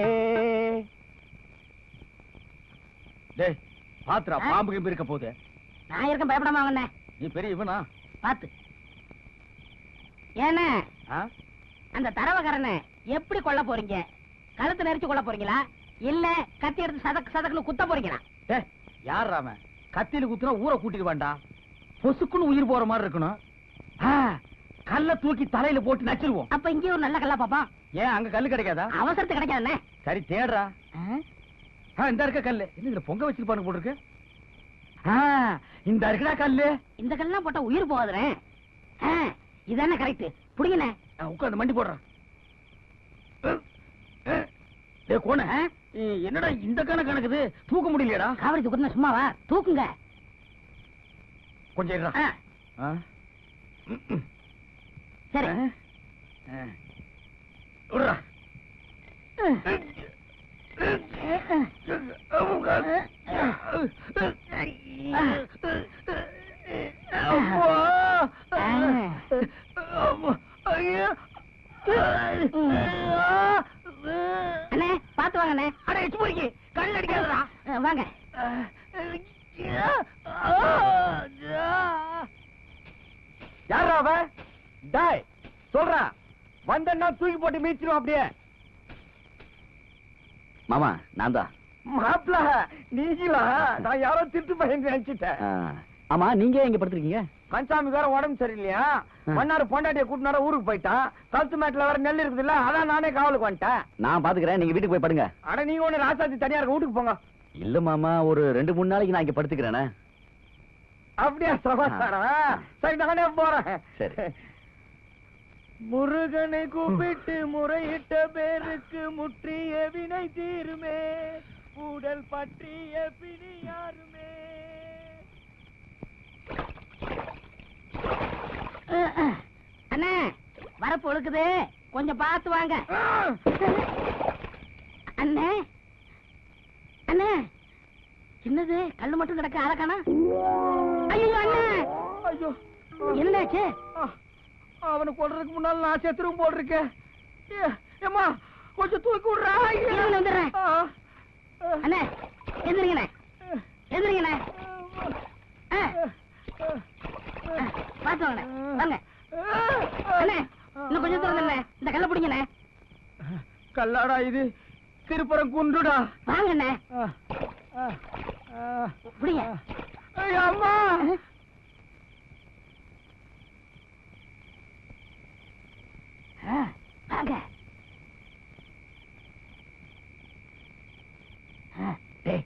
டேய் பாத்துரா, பாம்பு கிம்பு இருக்க போகுது. நான் இருக்க பயப்படாம வாங்கண்ணே. நீ பெரிய இவனா? பாத்து ஏண்ணே அந்த தரவக்காரனை எப்படி கொல்ல போறீங்க? கழுத்து நெரிச்சு கொல்ல போறீங்களா இல்ல கத்தி எடுத்து சதக்கு சதக்குன்னு குத்த போறீங்களா? டேய் யார் அவன்? கத்தியில குத்துனா ஊரை கூட்டிட்டு வேண்டா, பொசுக்குன்னு உயிர் போற மாதிரி இருக்கணும். கல்ல தூக்கி தலையில போட்டு நச்சிருவோம். அப்ப இங்கே ஒரு நல்ல கல்லா பாப்பா. ஏன் அங்க கல்லு கிடைக்காதா? அவசரத்து கிடைக்காதுண்ணே. சரி தேடுறா. இந்த இருக்க கல்லு என்ன இதுல பொங்க வச்சிருப்பானு போட்டுருக்கு. இந்த இருக்குடா கல்லு. இந்த கல்லாம் போட்டா உயிர் போகாதுண்ணே. இதானே கரெக்ட். புடிங்கண்ணே. உட்காந்து மண்டி போடுறான். கோண என்னடா இந்த கணக்கு கணக்குது, தூக்க முடியலடா. காவடி தூக்குனா சும்மாவா? தூக்குங்க. கொஞ்சம் இருடா. ஆ, ஆ? சரி விடுறா. அண்ணே பாத்து வாங்க அண்ணே. அட எச்சு போறீங்க, கண்ணு அடிக்காதடா. வாங்க. யாரா அவ? டாய் சொல்றா, வந்தன்னா தூக்கி போட்டு மீச்சிரும் அப்படியே. மாமா நான் தான். மாப்பிள நீங்களா? நான் யாரோ திருட்டு பையன் நினைச்சிட்டேன். ஆமா நீங்க எங்க படுத்துருக்கீங்க? கன்சாமி வேற உடம்பு சரியில்லையா, மன்னாரு பொண்டாட்டிய கூட்டினார ஊருக்கு போயிட்டான். கழுத்து மேட்ல வேற நெல் இருக்குது இல்ல, அதான் நானே காவலுக்கு வந்துட்டேன். நான் பாத்துக்கிறேன், நீங்க வீட்டுக்கு போய் படுங்க. அட நீங்க ஒண்ணு ராசாத்தி தனியா இருக்க, வீட்டுக்கு போங்க. இல்ல மாமா, ஒரு 2-3 நாளைக்கு நான் இங்க படுத்துக்கிறேனே. அப்படியா சமாச்சாரம்? சரி நானே போறேன். சரி. முருகனை கூப்பிட்டு முறையிட்ட பேருக்கு முற்றிய வினை தீருமே, உடல் பற்றிய பிணி யாருமே. அண்ணே வரப்பு ஒழுக்குது, கொஞ்சம் பார்த்து வாங்க. அண்ணே அண்ணே என்னது கல்லு மட்டும் கிடக்கு, ஆளக்கானா? ஐயோ அண்ணே, ஐயோ என்னாச்சு? அவனை கொல்றதுக்கு முன்னால நான் செத்துரும் போட்டிருக்கேன். ஏம்மா கொஞ்சம் தூக்கி விடுறா. இருங்க, வந்துடுறேன். அண்ணே எந்திரிங்கண்ணே, எந்திரிங்கண்ணே. பார்த்து வாங்கண்ணே, வாங்க. அண்ணே இன்னும் கொஞ்சம் தூரம் தானே, இந்த கல்ல பிடிங்கண்ணே. கல்லாடா இது, திருப்புறம் குண்டுடா. வாங்கண்ணே பிடிங்க. அம்மா வாங்க. டேய்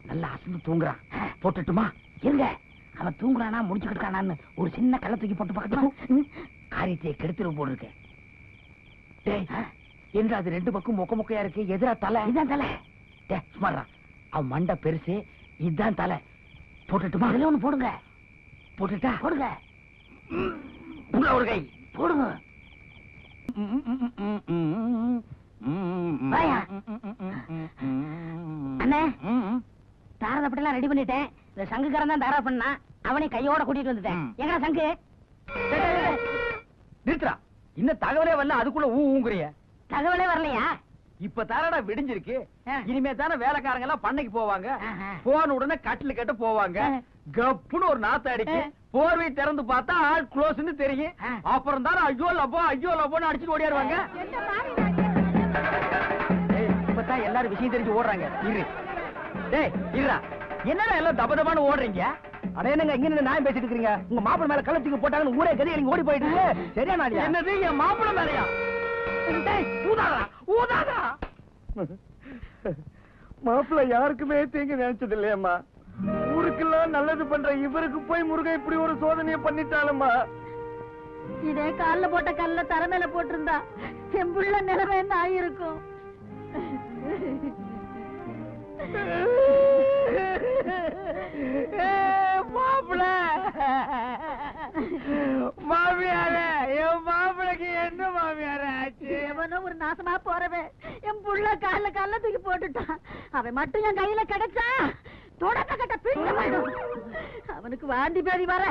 நல்லா அசந்து தூங்குறான், போட்டுட்டுமா? இருங்க, அவன் தூங்குறானா முடிச்சுக்கிட்டு இருக்கானான்னு ஒரு சின்ன கல்ல தூக்கி போட்டு பார்க்கணும். காரியத்தை கெடுத்துரு போடு இருக்கு. டேய் என்ன அது ரெண்டு பக்கம் மொக்க மொக்கையா இருக்கு, எதிரா தலை? இதான் தலை. டேய் சும்மாடா, அவன் மண்டை பெருசு, இதுதான் தலை. போட்டுட்டுமா? அதுல ஒண்ணு போடுங்க. போட்டுட்டா? போடுங்க, உள்ள ஒரு கை போடுங்க. வாயா. அண்ணே தாரதப்பட்டெல்லாம் ரெடி பண்ணிட்டேன். இந்த சங்குக்காரன் தான் தாரா பண்ணா, அவனை கையோட கூட்டிட்டு வந்துட்டேன். எங்கடா சங்கு? நிறுத்துறா, இன்னும் தகவலே வரல, அதுக்குள்ள ஊங்குறிய. தகவலே வரலையா? இப்ப தானடா விடிஞ்சிருக்கு. ஆ. இனிமே தானே வேலைக்காரங்க எல்லாம் பண்ணைக்கு போவாங்க. ஆஹா. போன உடனே கட்டில் கட்ட போவாங்க. ஆ. கப்புன்னு ஒரு நாத்த அடிக்கு, ஆ. போர்வை திறந்து பார்த்தா ஆள் க்ளோஸ்னு தெரியும். ஆ. அப்புறம் தானே ஐயோ லப்போன்னு அடிச்சுட்டு ஓடியாருவாங்க. ஏய், இப்பதான் எல்லாரும் விஷயம் தெரிஞ்சு ஓடுறாங்க. இரு டேய் இருடா, என்னடா எல்லாம் தபதபான்னு ஓடுறீங்க? அட என்னங்க இங்க நின்னு நியாயம் பேசிட்டு இருக்கீங்க? உங்க மாப்பிள மேல கள்ளத்துக்கு போட்டாங்கன்னு ஊரே கதி நீங்க ஓடி போயிட்டு சரியா நாளியா? என்னது என் மாப்பிள மேலயா? டேய் ஊதாடா ஊதாடா. மாப்பிள யாருக்குமே தீங்கு நினைச்சது இல்லையம்மா. ஊருக்கெல்லாம் நல்லது பண்ற இவருக்கு போய் முருகன் இப்படி ஒரு சோதனையை பண்ணிட்டாலம்மா. இதே கால்ல போட்ட கல்ல தர மேல போட்டிருந்தா என் புள்ள நிலைமை என்ன ஆயிருக்கும்? மாப்பிள மாமியாரே, என் மாப்பிளைக்கு என்ன மாமியார ஆச்சு? எவனோ ஒரு நாசமா போறவன் என் புள்ள கல்ல தூக்கி போட்டுட்டான். அவன் மட்டும் என் கையில கிடைச்சா தொடக்க கட்ட பிடிக்கும். அவனுக்கு வாந்தி பேதி வர,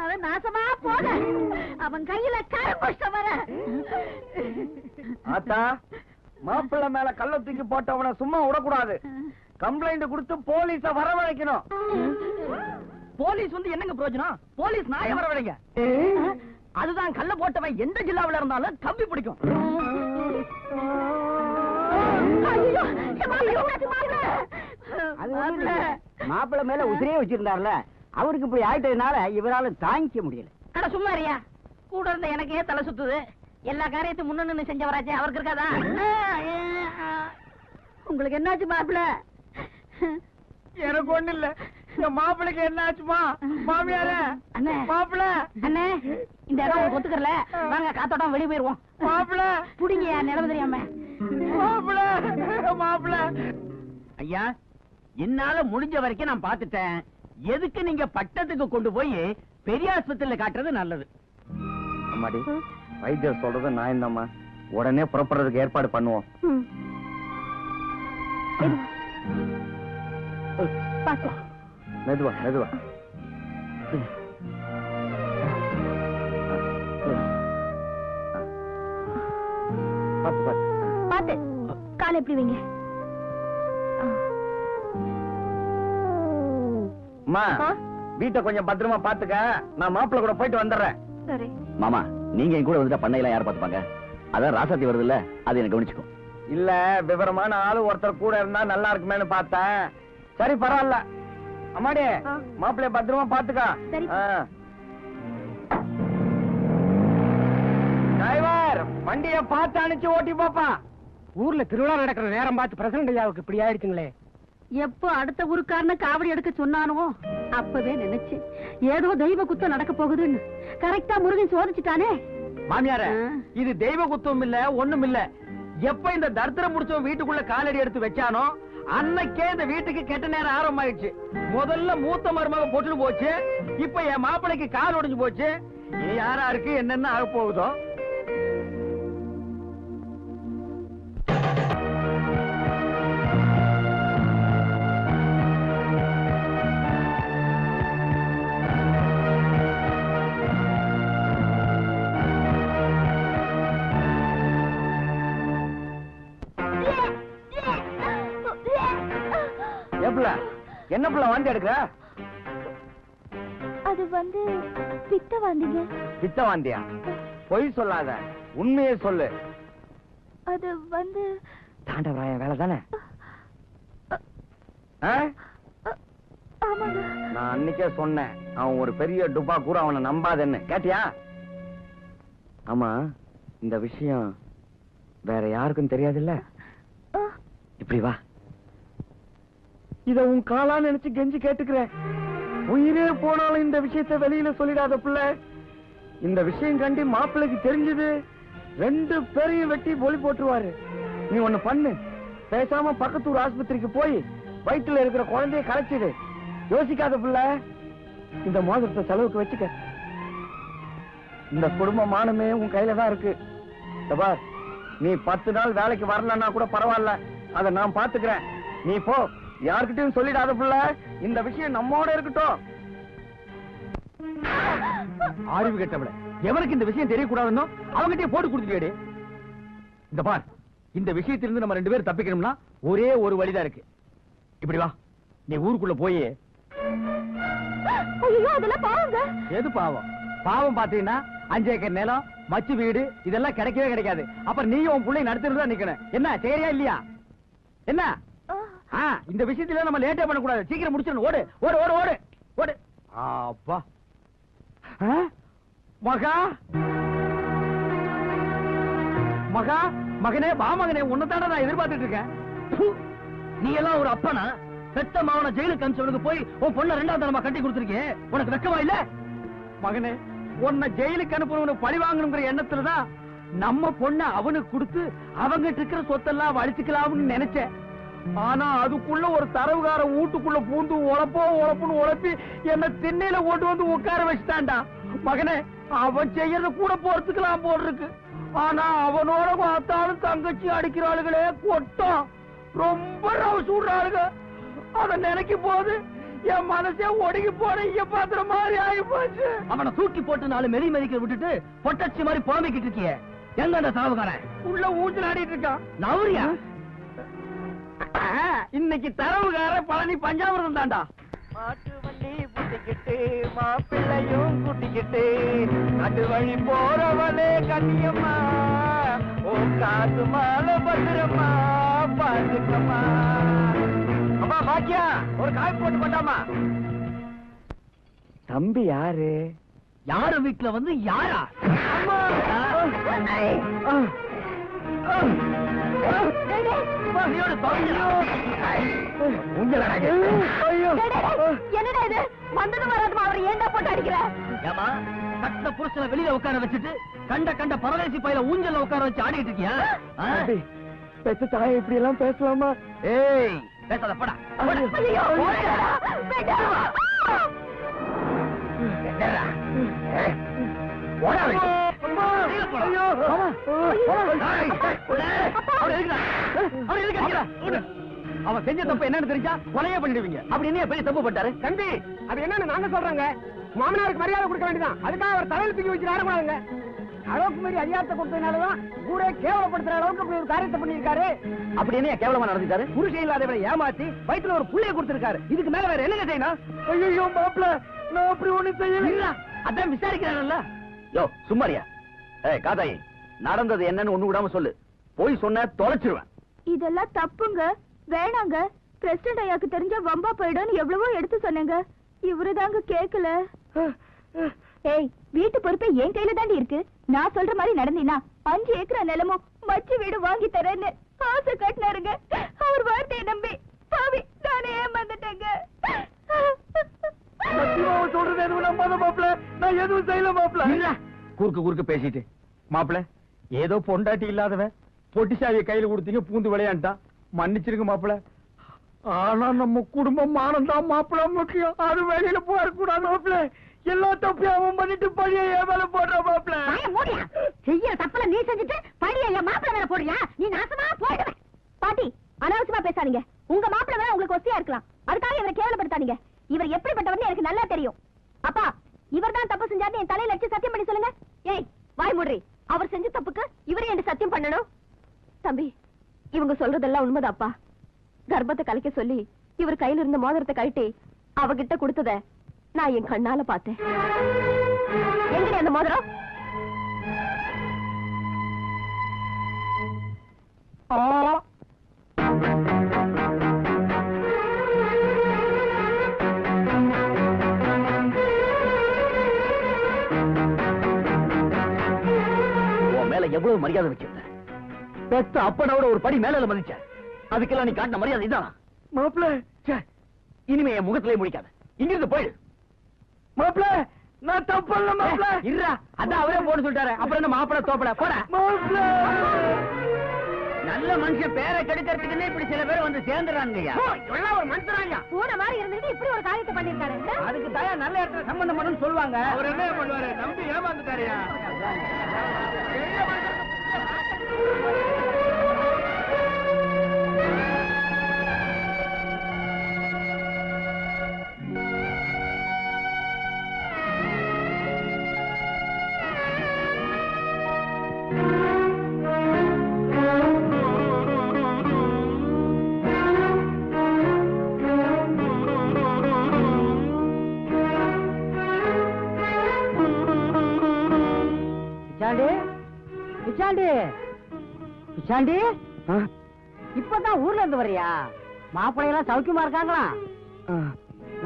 அவன் நாசமா போன, அவன் கையில கரும்புஷ்டம் வர. ஆத்தா, மாப்பிள்ளை மேல கள்ள தூக்கி போட்டவனை சும்மா விடக்கூடாது. கம்ப்ளைண்ட் கொடுத்து போலீஸ வரவழைக்கணும். போலீஸ் வந்து என்னங்க பிரயோஜனம்? போலீஸ் நாய வரவழைங்க. அதுதான் கள்ள போட்டவன் எந்த ஜில்லாவில இருந்தாலும் கம்பி பிடிக்கும். ஐயோ, மாப்பிள்ளை. மாப்பிள்ள மேல உதிரே வச்சிருந்தாருல, அவருக்கு இப்படி ஆயிட்டதுனால இவரால தாங்கிக்க முடியல. அட சும்மா இருயா, கூட இருந்த எனக்கே தலை சுத்துது. எல்லா காரியத்தையும் முன்னு செஞ்சவராச்சே, அவருக்கு இருக்காதா? உங்களுக்கு என்னாச்சு மாப்பிள்ள? எனக்கு ஒண்ணு இல்ல. என் மாப்பிளைக்கு என்ன ஆச்சுமா? மாமியார அண்ணே. மாப்பிள அண்ணே இந்த இடம் உங்களுக்கு ஒத்துக்கறல, வாங்க காத்தோட்டம் வெளியே போயிருவோம். மாப்பிள புடிங்க நிலவு தெரியாம. மாப்பிள மாப்பிள. ஐயா, என்னால முடிஞ்ச வரைக்கும் நான் பாத்துட்டேன். எதுக்கு நீங்க பட்டத்துக்கு கொண்டு போய் பெரிய ஆஸ்பத்திரியில காட்டுறது நல்லது. அம்மாடி, வைத்தியர் சொல்றது நான் இந்தம்மா, உடனே புறப்படுறதுக்கு ஏற்பாடு பண்ணுவோம். மெதுவா மெதுவா. பாத்து பாத்து பாத்து காலை எப்படி வைங்க. அம்மா, வீட்டை கொஞ்சம் பத்திரமா பாத்துக்க, நான் மாப்பிள்ள கூட போயிட்டு வந்துடுறேன். சரி மாமா, நீங்க என் கூட வந்துட்டா பண்ணையெல்லாம் யார் பாத்துப்பாங்க? அதான் ராசாத்தி வருது இல்ல, அது எனக்கு கவனிச்சுக்கும். இல்ல, விவரமான ஆளு ஒருத்தர் கூட இருந்தா நல்லா இருக்குமேனு பார்த்தேன். சரி பரவாயில்ல. அம்மாடி, மாப்பிள்ளைய பத்திரமா பாத்துக்க. சரி. டிரைவர், வண்டிய பார்த்து அனுப்பிச்சு ஓட்டி பாப்பா. ஊர்ல திருவிழா நடக்கிற நேரம் பார்த்து பிரசிடண்ட் ஐயாவுக்கு இப்படி ஆயிடுச்சுங்களே. எப்போ அடுத்த ஊருக்காரன காவடி எடுக்க சொன்னானோ அப்பவே நினைச்சு ஏதோ தெய்வ குத்தம் நடக்க போகுதுன்னு. கரெக்டா முருகன் சோதிச்சுட்டானே. மாமியார, இது தெய்வ குத்தம் இல்ல, ஒண்ணும் இல்ல. எப்ப இந்த தரித்திரம் முடிச்சவன் வீட்டுக்குள்ள காலடி எடுத்து வச்சானோ அன்னைக்கே இந்த வீட்டுக்கு கெட்ட நேரம் ஆரம்பமாயிடுச்சு. முதல்ல மூத்த மருமக போட்டு போச்சு, இப்ப என் மாப்பிளைக்கு கால் உடைஞ்சு போச்சு. இனி யாரா இருக்கு என்னென்ன ஆக போகுதோ. என்ன புள்ள வாந்தி எடுக்கிற? அது பித்த வாந்திங்க. பித்த வாந்தியா? பொய் சொல்லாத, உண்மையே சொல்லு. அது தாண்டவராய வேலை தானே? ஆமாங்க. நான் அன்னைக்கே சொன்னேன், அவன் ஒரு பெரிய டுபா கூட அவனை நம்பாதன்னு. கேட்டியா? ஆமா, இந்த விஷயம் வேற யாருக்கும் தெரியாதுல்ல? இப்படி வா, இத உன் காலா நினைச்சு கெஞ்சி கேட்டுக்கிறேன். உயிரே போனாலும் இந்த விஷயத்தை வெளியில சொல்லிடாத பிள்ளை. இந்த விஷயம் கண்டி மாப்பிள்ளைக்கு தெரிஞ்சது 2 பேரையும் வெட்டி ஒளி போட்டுருவாரு. நீ ஒண்ணு பண்ணு, பேசாம பக்கத்தூர் ஆஸ்பத்திரிக்கு போய் வயிற்றுல இருக்கிற குழந்தைய கலைச்சிடு. யோசிக்காத பிள்ளை, இந்த மோதிரத்தை செலவுக்கு வச்சுக்க. இந்த குடும்ப மானமே உன் கையில தான் இருக்கு. பார், நீ 10 நாள் வேலைக்கு வரலன்னா கூட பரவாயில்ல, அதை நான் பாத்துக்கிறேன். நீ போ, யார்கிட்டயும் சொல்லிடாத புள்ள. இந்த விஷயம் நம்மோட இருக்கட்டும். அறிவு கெட்டவள, எவனுக்கு இந்த விஷயம் தெரியக்கூடாதுன்னு அவங்கிட்டே போட்டு கொடுத்துட்டே. இந்த பார், இந்த விஷயத்திலிருந்து நம்ம 2 பேரும் தப்பிக்கணும்னா ஒரே ஒரு வழிதான் இருக்கு. இப்படி வா, நீ ஊருக்குள்ள போய். அதெல்லாம் பாவங்க. எது பாவம்? பாவம் பாத்தீங்கன்னா 5 ஏக்கர் நிலம், மச்சு வீடு, இதெல்லாம் கிடைக்கவே கிடைக்காது. அப்புறம் நீயும் உன் பிள்ளை நடத்திட்டு நிக்கணும். என்ன சரியா இல்லையா? என்ன இந்த விஷயத்துல நம்ம லேட்டே பண்ண கூடாது, சீக்கிரம் முடிச்சிடணும். ஓடு ஓடு ஓடு ஓடு ஓடு. அப்பா, மகா மகா மகனே, வா மகனே, உன்னதான நான் எதிர்பார்த்துட்டு இருக்கேன். நீ எல்லாம் ஒரு அப்பனா? பெத்த மாவன ஜெயிலுக்கு அனுப்பிச்சவனுக்கு போய் உன் பொண்ண 2வது தரமா கட்டி கொடுத்துருக்கே, உனக்கு வெக்கமா இல்ல? மகனே, உன்னை ஜெயிலுக்கு அனுப்புறவனுக்கு பழி வாங்கணுங்கிற எண்ணத்துலதான் நம்ம பொண்ண அவனுக்கு கொடுத்து அவங்கிட்ட இருக்கிற சொத்தெல்லாம் வலிச்சுக்கலாம்னு நினைச்சேன். ஆனா அதுக்குள்ள ஒரு தரவுகார வீட்டுக்குள்ள பூந்து உழப்புன்னு உழப்பி என்ன திண்ணையில ஓட்டு வந்து உட்கார வச்சுட்டான்டா. மகனே, அவன் செய்யறத கூட பொறுத்துக்கலாம் போல் இருக்கு. ஆனா அவனோட பார்த்தாலும் தங்கச்சி அடிக்கிறாளுகளே கொட்டம், ரொம்ப ரவுசு விடுறாளுங்க. அத நினைக்கும் போது என் மனசே ஒடுங்கி போன இங்க பாத்திர மாதிரி ஆகி போச்சு. அவனை தூக்கி போட்டு 4 மெதி மெதிக்க விட்டுட்டு பொட்டச்சி மாதிரி புலம்பிக்கிட்டு இருக்கிய. எங்க அந்த தரவுகாரன்? உள்ள ஊஞ்சல் ஆடிட்டு இருக்கான். நவரியா? இன்னைக்கு தரவுகார பழனி பஞ்சாமிரதம் தாண்டா. மாட்டு வண்டி புட்டிக்கிட்டு மாப்பிள்ளையும் குட்டிக்கிட்டு நடு வழி போறவளே கண்ணியம்மா, ஓ காசு மாலை பத்திரமா பாத்துக்கம்மா. அம்மா பாக்கியா, ஒரு காய் போட்டு பண்ணாமா. தம்பி யாரு? யாரு வீட்டுல வந்து யாரா? என்னடா இது? வந்தது வராதுமா அவர் ஏண்டா போட்டு அடிக்கிற? ஏமா, கட்ட புருஷனை வெளியில உட்கார வச்சுட்டு கண்ட பரதேசி பையில ஊஞ்சல்ல உட்கார வச்சு ஆடிட்டு இருக்கியா? பெத்த தாயை இப்படி எல்லாம் பேசலாமா? ஏய், பேசாத, போடா. ஐயோ, வேண்டாம். அவன் செஞ்ச தப்பு என்னன்னு தெரிஞ்சா கொலையே பண்ணிடுவீங்க. அப்படி என்ன பெரிய தப்பு பட்டாரு? தம்பி அது என்னன்னு நாங்க சொல்றாங்க. மாமனாருக்கு மரியாதை கொடுக்க வேண்டியதான். அதுக்காக அவர் தலையில தூக்கி வச்சு ஆடக்கூடாதுங்க. அளவுக்கு மீறி அதிகாரத்தை கொடுத்ததுனாலதான் ஊரே கேவலப்படுத்துற அளவுக்கு அப்படி ஒரு காரியத்தை பண்ணிருக்காரு. அப்படி என்ன கேவலமா நடந்துட்டாரு? புருஷன் இல்லாதவரை ஏமாத்தி வயிற்றுல ஒரு புள்ளைய கொடுத்திருக்காரு. இதுக்கு மேல வேற என்னங்க செய்யணும்? ஐயோ மாப்பிள்ள, நான் அப்படி ஒண்ணு செய்யல. அதான் விசாரிக்கிறானல்ல. யோ சும்மாரியா? ஏய் காதாயி, நடந்தது என்னன்னு ஒண்ணு விடாம சொல்லு. போய் சொன்ன தொலைச்சிருவேன். இதெல்லாம் தப்புங்க, வேணாங்க. பிரசிடண்ட் ஐயாக்கு தெரிஞ்ச வம்பா போயிடும் எவ்வளவோ எடுத்து சொன்னேங்க. இவருதாங்க கேக்கல. ஏய், வீட்டு பொறுப்பை என் கையில தாண்டி இருக்கு. நான் சொல்ற மாதிரி நடந்தீனா 5 ஏக்கரா நிலமும் மச்சு வீடு வாங்கி தரேன்னு ஆசை காட்டினாருங்க. அவர் வார்த்தையை நம்பி பாவி நானே ஏமாந்துட்டேங்க. சொல்றது எதுவும் நம்பாத மாப்பிள்ள, நான் எதுவும் செய்யல மாப்பிள்ள. குறுக்கு பேசிட்டு மாப்பிள்ள, ஏதோ பொண்டாட்டி இல்லாதவன் பொட்டி சாவியை கையில கொடுத்தீங்க, பூந்து விளையாண்டான். மன்னிச்சிருங்க மாப்பிள்ள. ஆனா நம்ம குடும்பம் மானம்தான் மாப்பிள்ள முக்கியம். அது வெளியில போறக்கூடாது மாப்பிள்ள. எல்லா தப்பையும் அவன் பண்ணிட்டு பழிய என் மேல போடுற மாப்பிள்ள. செய்யற தப்புல நீ செஞ்சுட்டு பழிய என் மாப்பிள்ள மேல போடுறியா? நீ நாசமா போயிடுவேன். பாட்டி, அனாவசியமா பேசாதீங்க. உங்க மாப்பிள்ள வேணா உங்களுக்கு ஒஸ்தியா இருக்கலாம், அதுக்காக இவரை கேவலப்படுத்தாதீங்க. இவர் எப்படிப்பட்டவர்னு எனக்கு நல்லா தெரியும். அப்பா, இவர் தான் தப்பு செஞ்சாருன்னு என் தலையில வச்சு சத்தியம் பண்ணி சொல்லுங்க. ஏய், வாய் மூடுறி. அவர் செஞ்ச தப்புக்கு இவரே என்ன சத்தியம் பண்ணணும்? தம்பி, இவங்க சொல்றதெல்லாம் உண்மைதாப்பா. கர்ப்பத்தை கலைக்க சொல்லி இவர் கையில இருந்த மோதிரத்தை கழட்டி அவகிட்ட கொடுத்தத நான் என் கண்ணால பார்த்தேன். எங்க அந்த மோதிரம்? உன் மேல எவ்வளவு மரியாதை வச்சிருந்த. பெத்த அப்பனோட ஒரு படி மேல மதிச்ச. அதுக்கெல்லாம் நீ காட்டின மரியாதை இதானா? மாப்பிள்ள, இனிமே என் முகத்திலே முடிக்காத. இங்கிருந்து போயிடு. மாப்பிள்ள, நான் தப்பல்ல மாப்பிள்ள. இருடா, அதான் அவரே போட சொல்லிட்டாரு. அப்புறம் என்ன மாப்பிள்ள தோப்பட போட. மாப்பிள்ள, நல்ல மனுஷன் பேரை கெடுக்கிறதுக்குன்னே இப்படி சில பேர் வந்து சேர்ந்துறாங்கய்யா. எல்லாம் ஒரு மனுஷனாங்க. பூனை மாதிரி இருந்துட்டு இப்படி ஒரு காரியத்தை பண்ணிருக்காரு. அதுக்கு தயா நல்ல இடத்துல சம்பந்தம் பண்ணணும்னு சொல்லுவாங்க. அவர் என்ன பண்ணுவாரு? நம்பி ஏமாந்துட்டாரியா? பிச்சாண்டி, இப்பதான் ஊர்ல இருந்து வர்றியா? மாப்பிள்ளையெல்லாம் சௌக்கியமா இருக்காங்களா?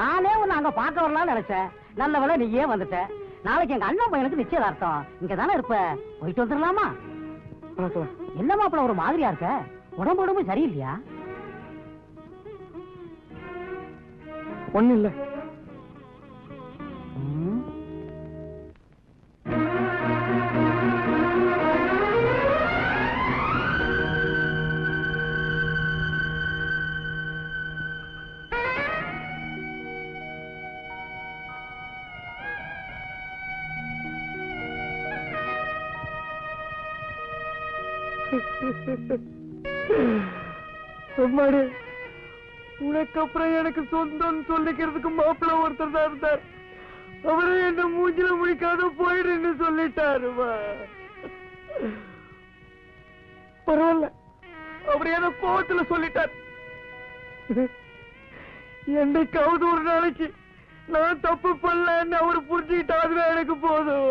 நானே உன்னை அங்க பார்க்க வரலாம்னு நினைச்சேன். நல்ல வேளை நீயே வந்துட்ட. நாளைக்கு எங்க அண்ணன் பையனுக்கு நிச்சயதார்த்தம். இங்க தானே இருப்ப, போயிட்டு வந்துடலாமா? என்ன மாப்பிள்ள ஒரு மாதிரியா இருக்க? உடம்பு சரியில்லையா? ஒண்ணு இல்ல. அம்மாடி, உனக்கு அப்புறம் எனக்கு சொந்தம் சொல்லிக்கிறதுக்கு மாப்பிள்ள ஒருத்தர் தான் இருந்தார். அவரை என்ன மூஞ்சில முடிக்காத போயிடுன்னு சொல்லிட்டாருமா. பரவாயில்ல, அவர் ஏதோ கோவத்துல சொல்லிட்டார். என்னைக்காவது ஒரு நாளைக்கு நான் தப்பு பண்ணலன்னு அவர் புரிஞ்சுக்கிட்டா அதுவே எனக்கு போதும்.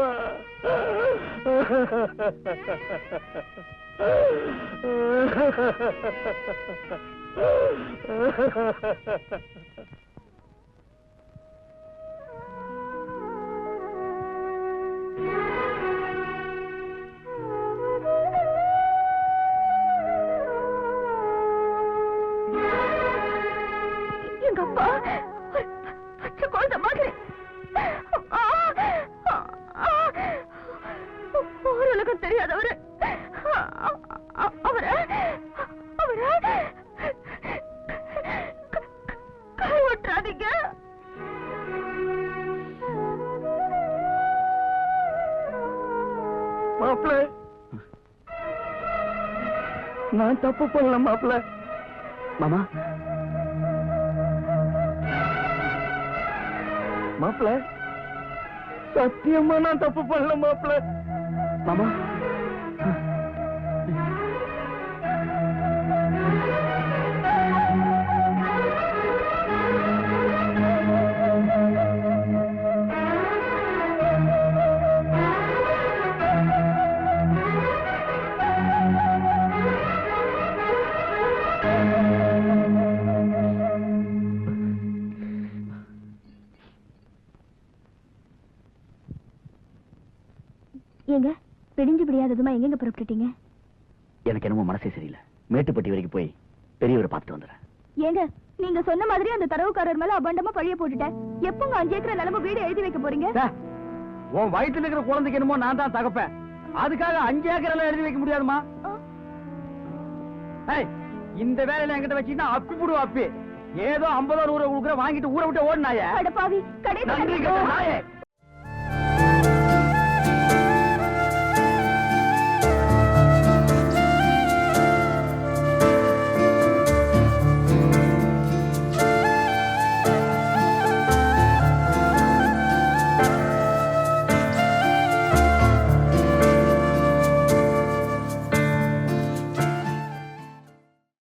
எங்க அப்பா பச்சை குழந்தை மாதிரி ஓரளவுக்கு தெரியாதவரு. அவரை கைவிட்டுறாதீங்க. மாப்பிள்ள, நான் தப்பு பண்ணல மாப்பிள்ள. மாமா மாப்பிள சத்தியமா நான் தப்பு பண்ணல மாப்பிள. மாமா ஏங்க பிடிஞ்சு பிடியாததுமா எங்க புறப்பட்டுட்டீங்க? எனக்கு என்னமோ மனசே சரியில்லை. மேட்டுப்பட்டி வரைக்கும் போய் பெரியவரை பார்த்துட்டு வந்துடுறேன். ஏங்க நீங்க சொன்ன மாதிரி அந்த தரவுக்காரர் மேல அபண்டமா பழிய போட்டுட்டேன். எப்பங்க 5 ஏக்கர் நிலம வீடு எழுதி வைக்க போறீங்க? உன் வயிற்றுல இருக்கிற குழந்தைக்கு என்னமோ நான் தான் தகப்பேன். அதுக்காக 5 ஏக்கர் எல்லாம் எழுதி வைக்க முடியாதுமா. இந்த வேலையில என்கிட்ட வச்சீங்கன்னா அப்பி போடுவா அப்பி. ஏதோ 50 100 கொடுக்குற வாங்கிட்டு ஊரை விட்டு ஓடினாயே. அடப்பாவி நன்றி கெட்ட நாயே.